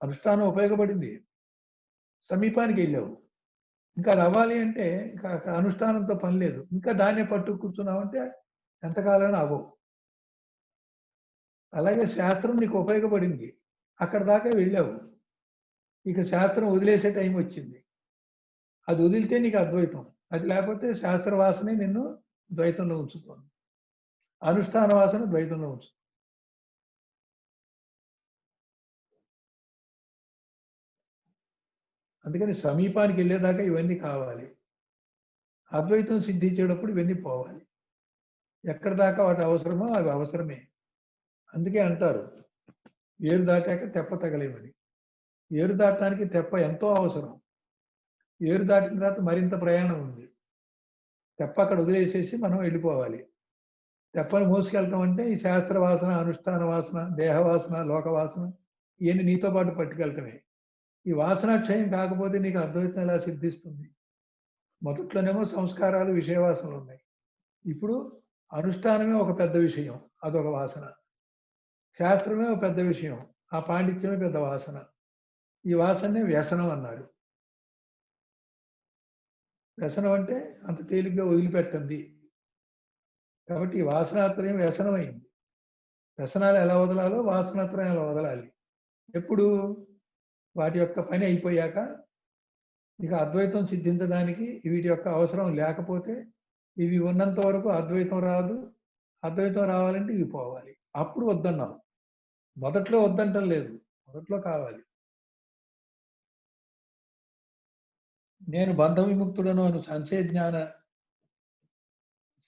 అనుష్ఠానం ఉపయోగపడింది. సమీపానికి వెళ్ళావు. ఇంకా అది అవ్వాలి అంటే ఇంకా అనుష్ఠానంతో పని లేదు. ఇంకా దాన్నే పట్టు కూర్చున్నావంటే ఎంతకాలమైనా అవ్వవు. అలాగే శాస్త్రం నీకు ఉపయోగపడింది. అక్కడి దాకా వెళ్ళావు. ఇక శాస్త్రం వదిలేసే టైం వచ్చింది. అది వదిలితే నీకు అద్వైతం. అది లేకపోతే శాస్త్ర వాసనే నిన్ను ద్వైతంలో ఉంచుతోంది. అనుష్ఠాన వాసన ద్వైతంలో ఉంచుతుంది. అందుకని సమీపానికి వెళ్ళేదాకా ఇవన్నీ కావాలి. అద్వైతం సిద్ధించేటప్పుడు ఇవన్నీ పోవాలి. ఎక్కడి దాకా వాటి అవసరమో అవి అవసరమే. అందుకే అంటారు ఏరు దాటాక తెప్ప తగలేమని. ఏరు దాటడానికి తెప్ప ఎంతో అవసరం. ఏరు దాటిన తర్వాత మరింత ప్రయాణం ఉంది. తెప్ప అక్కడ వదిలేసేసి మనం వెళ్ళిపోవాలి. తెప్పని మోసుకెళ్ళటం అంటే ఈ శాస్త్ర వాసన, అనుష్ఠాన వాసన, దేహ వాసన, లోక వాసన ఇవన్నీ నీతో పాటు పట్టుకెళ్ళటమే. ఈ వాసనాక్షయం కాకపోతే నీకు అద్వైతం ఎలా సిద్ధిస్తుంది? మొదట్లోనేమో సంస్కారాలు, విషయ వాసనలు ఉన్నాయి. ఇప్పుడు అనుష్ఠానమే ఒక పెద్ద విషయం. అదొక వాసన. శాస్త్రమే ఒక పెద్ద విషయం. ఆ పాండిత్యమే పెద్ద వాసన. ఈ వాసననే వ్యసనం అన్నారు. వ్యసనం అంటే అంత తేలిగ్గా వదిలిపెట్టండి. కాబట్టి ఈ వాసనాత్రయం వ్యసనమైంది. వ్యసనాలు ఎలా వదలాలో వాసనాత్రయం ఎలా వదలాలి. ఎప్పుడు వాటి యొక్క పని అయిపోయాక ఇక అద్వైతం సిద్ధించడానికి వీటి యొక్క అవసరం లేకపోతే ఇవి ఉన్నంత వరకు అద్వైతం రాదు. అద్వైతం రావాలంటే ఇవి పోవాలి. అప్పుడు వద్దన్నాం. మొదట్లో వద్దంటం లేదు. మొదట్లో కావాలి. నేను బంధ విముక్తుడను అను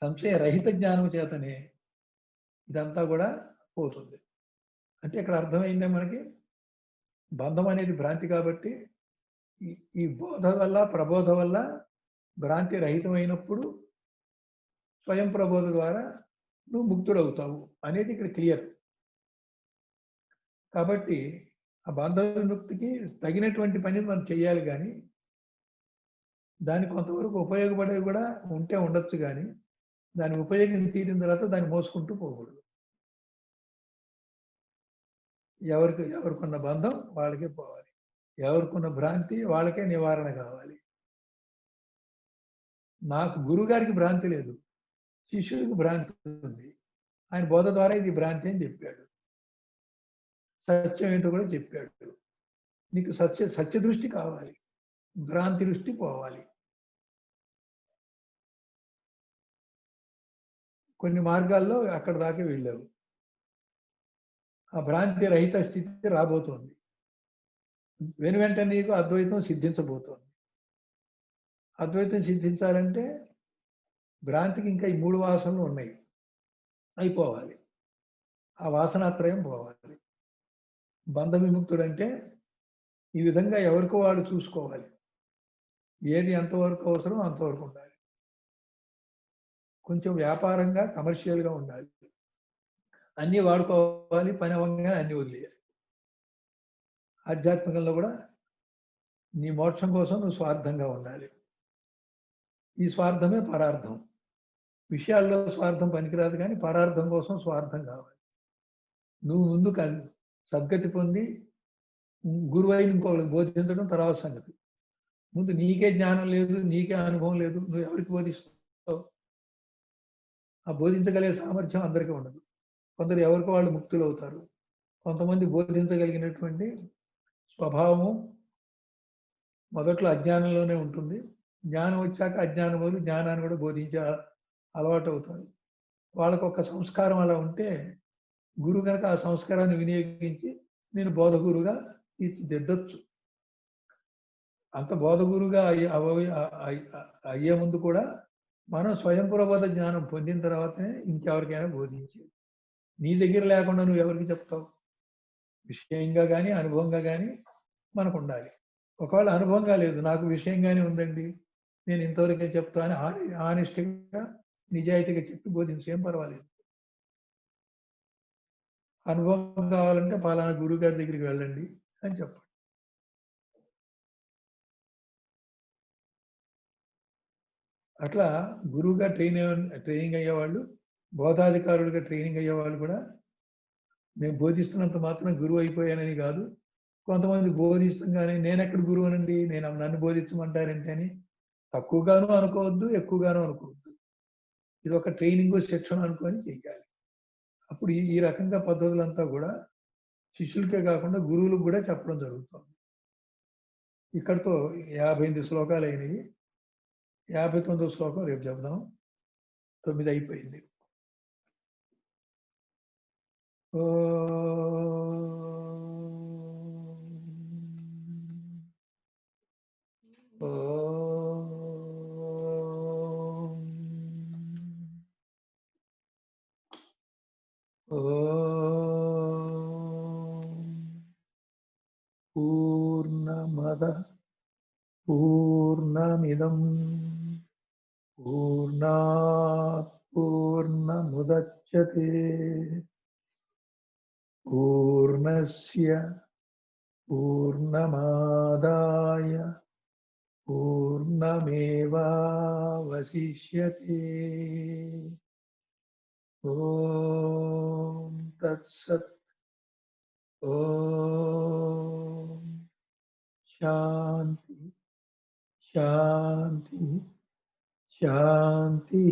సంశయ రహిత జ్ఞానం చేతనే ఇదంతా కూడా పోతుంది. అంటే ఇక్కడ అర్థమైందే మనకి బంధం అనేది భ్రాంతి కాబట్టి ఈ బోధ వల్ల ప్రబోధ వల్ల భ్రాంతి రహితమైనప్పుడు స్వయం ప్రబోధ ద్వారా నువ్వు ముక్తుడవుతావు అనేది ఇక్కడ క్లియర్. కాబట్టి ఆ బంధ విముక్తికి తగినటువంటి పని మనం చేయాలి కానీ దానికి కొంతవరకు ఉపయోగపడేవి కూడా ఉంటే ఉండొచ్చు కానీ దాని ఉపయోగం తీరిన తర్వాత దాన్ని మోసుకుంటూ పోకూడదు. ఎవరికున్న బంధం వాళ్ళకే పోవాలి. ఎవరికున్న భ్రాంతి వాళ్ళకే నివారణ కావాలి. నాకు గురువుగారికి భ్రాంతి లేదు. శిష్యుడికి భ్రాంతి ఉంది. ఆయన బోధ ద్వారా ఇది భ్రాంతి అని చెప్పాడు. సత్యం ఏంటో కూడా చెప్పాడు. నీకు సత్య దృష్టి కావాలి. భ్రాంతి దృష్టి పోవాలి. కొన్ని మార్గాల్లో అక్కడ దాకా వెళ్ళావు. ఆ భ్రాంతి రహిత స్థితి రాబోతోంది. వెంటనే నీకు అద్వైతం సిద్ధించబోతోంది. అద్వైతం సిద్ధించాలంటే భ్రాంతికి ఇంకా ఈ 3 వాసనలు ఉన్నాయి. అయిపోవాలి. ఆ వాసనాత్రయం పోవాలి. బంధ విముక్తుడంటే ఈ విధంగా ఎవరికో వాడు చూసుకోవాలి. ఏది ఎంతవరకు అవసరం అంతవరకు ఉండాలి. కొంచెం వ్యాపారంగా కమర్షియల్గా ఉండాలి. అన్నీ వాడుకోవాలి, పని అవ్వగానే అన్ని వదిలేయాలి. ఆధ్యాత్మికంలో కూడా నీ మోక్షం కోసం నువ్వు స్వార్థంగా ఉండాలి. ఈ స్వార్థమే పరార్థం. విషయాల్లో స్వార్థం పనికిరాదు కానీ పరార్థం కోసం స్వార్థం కావాలి. నువ్వు ముందు సద్గతి పొంది గురువైన ఇంకోళ్ళకి బోధించడం తర్వాత సంగతి. ముందు నీకే జ్ఞానం లేదు, నీకే అనుభవం లేదు, నువ్వు ఎవరికి బోధిస్తావు? ఆ బోధించగలిగే సామర్థ్యం అందరికీ ఉండదు. కొందరు ఎవరికి వాళ్ళు ముక్తులు అవుతారు. కొంతమంది బోధించగలిగినటువంటి స్వభావము మొదట్లో అజ్ఞానంలోనే ఉంటుంది. జ్ఞానం వచ్చాక అజ్ఞానం వల్ల జ్ఞానాన్ని కూడా బోధించే అలవాటు అవుతారు. వాళ్ళకు ఒక సంస్కారం అలా ఉంటే గురువు కనుక ఆ సంస్కారాన్ని వినియోగించి నేను బోధగురుగా తీర్చిదిద్దొచ్చు. అంత బోధగురుగా అయ్యే ముందు కూడా మనం స్వయం ప్రబోధ జ్ఞానం పొందిన తర్వాతనే ఇంకెవరికైనా బోధించేది. నీ దగ్గర లేకుండా నువ్వు ఎవరికి చెప్తావు? విషయంగా కానీ అనుభవంగా కానీ మనకు ఉండాలి. ఒకవేళ అనుభవంగా లేదు, నాకు విషయంగానే ఉందండి, నేను ఇంతవరకే చెప్తా అని ఆనెస్ట్గా నిజాయితీగా చెప్పి బోధించు, ఏం పర్వాలేదు. అనుభవం కావాలంటే పలానా గురువు గారి దగ్గరికి వెళ్ళండి అని చెప్పండి. అట్లా గురువుగా ట్రైనింగ్ అయ్యేవాళ్ళు, బోధాధికారులుగా ట్రైనింగ్ అయ్యేవాళ్ళు కూడా మేము బోధిస్తున్నంత మాత్రం గురువు అయిపోయానని కాదు. కొంతమంది బోధిస్తుండగానే నేనెక్కడ గురువునండి, నన్ను బోధించమంటారేంటి అని తక్కువగాను అనుకోవద్దు, ఎక్కువగాను అనుకోవద్దు. ఇది ఒక ట్రైనింగ్, శిక్షణ అనుకొని చెయ్యాలి. అప్పుడు ఈ రకంగా పద్ధతులంతా కూడా శిష్యులకే కాకుండా గురువులకు కూడా చెప్పడం జరుగుతుంది. ఇక్కడితో 58 శ్లోకాలు అయినాయి. 59వ శ్లోకం రేపు చెప్దాం. 9 అయిపోయింది. పూర్ణమద పూర్ణమిదం పూర్ణాత్ పూర్ణముదచ్యతే పూర్ణస్య పూర్ణమాదాయ పూర్ణమేవావశిష్యతే. ఓం తత్సత్. ఓం శాంతి శాంతి శాంతి.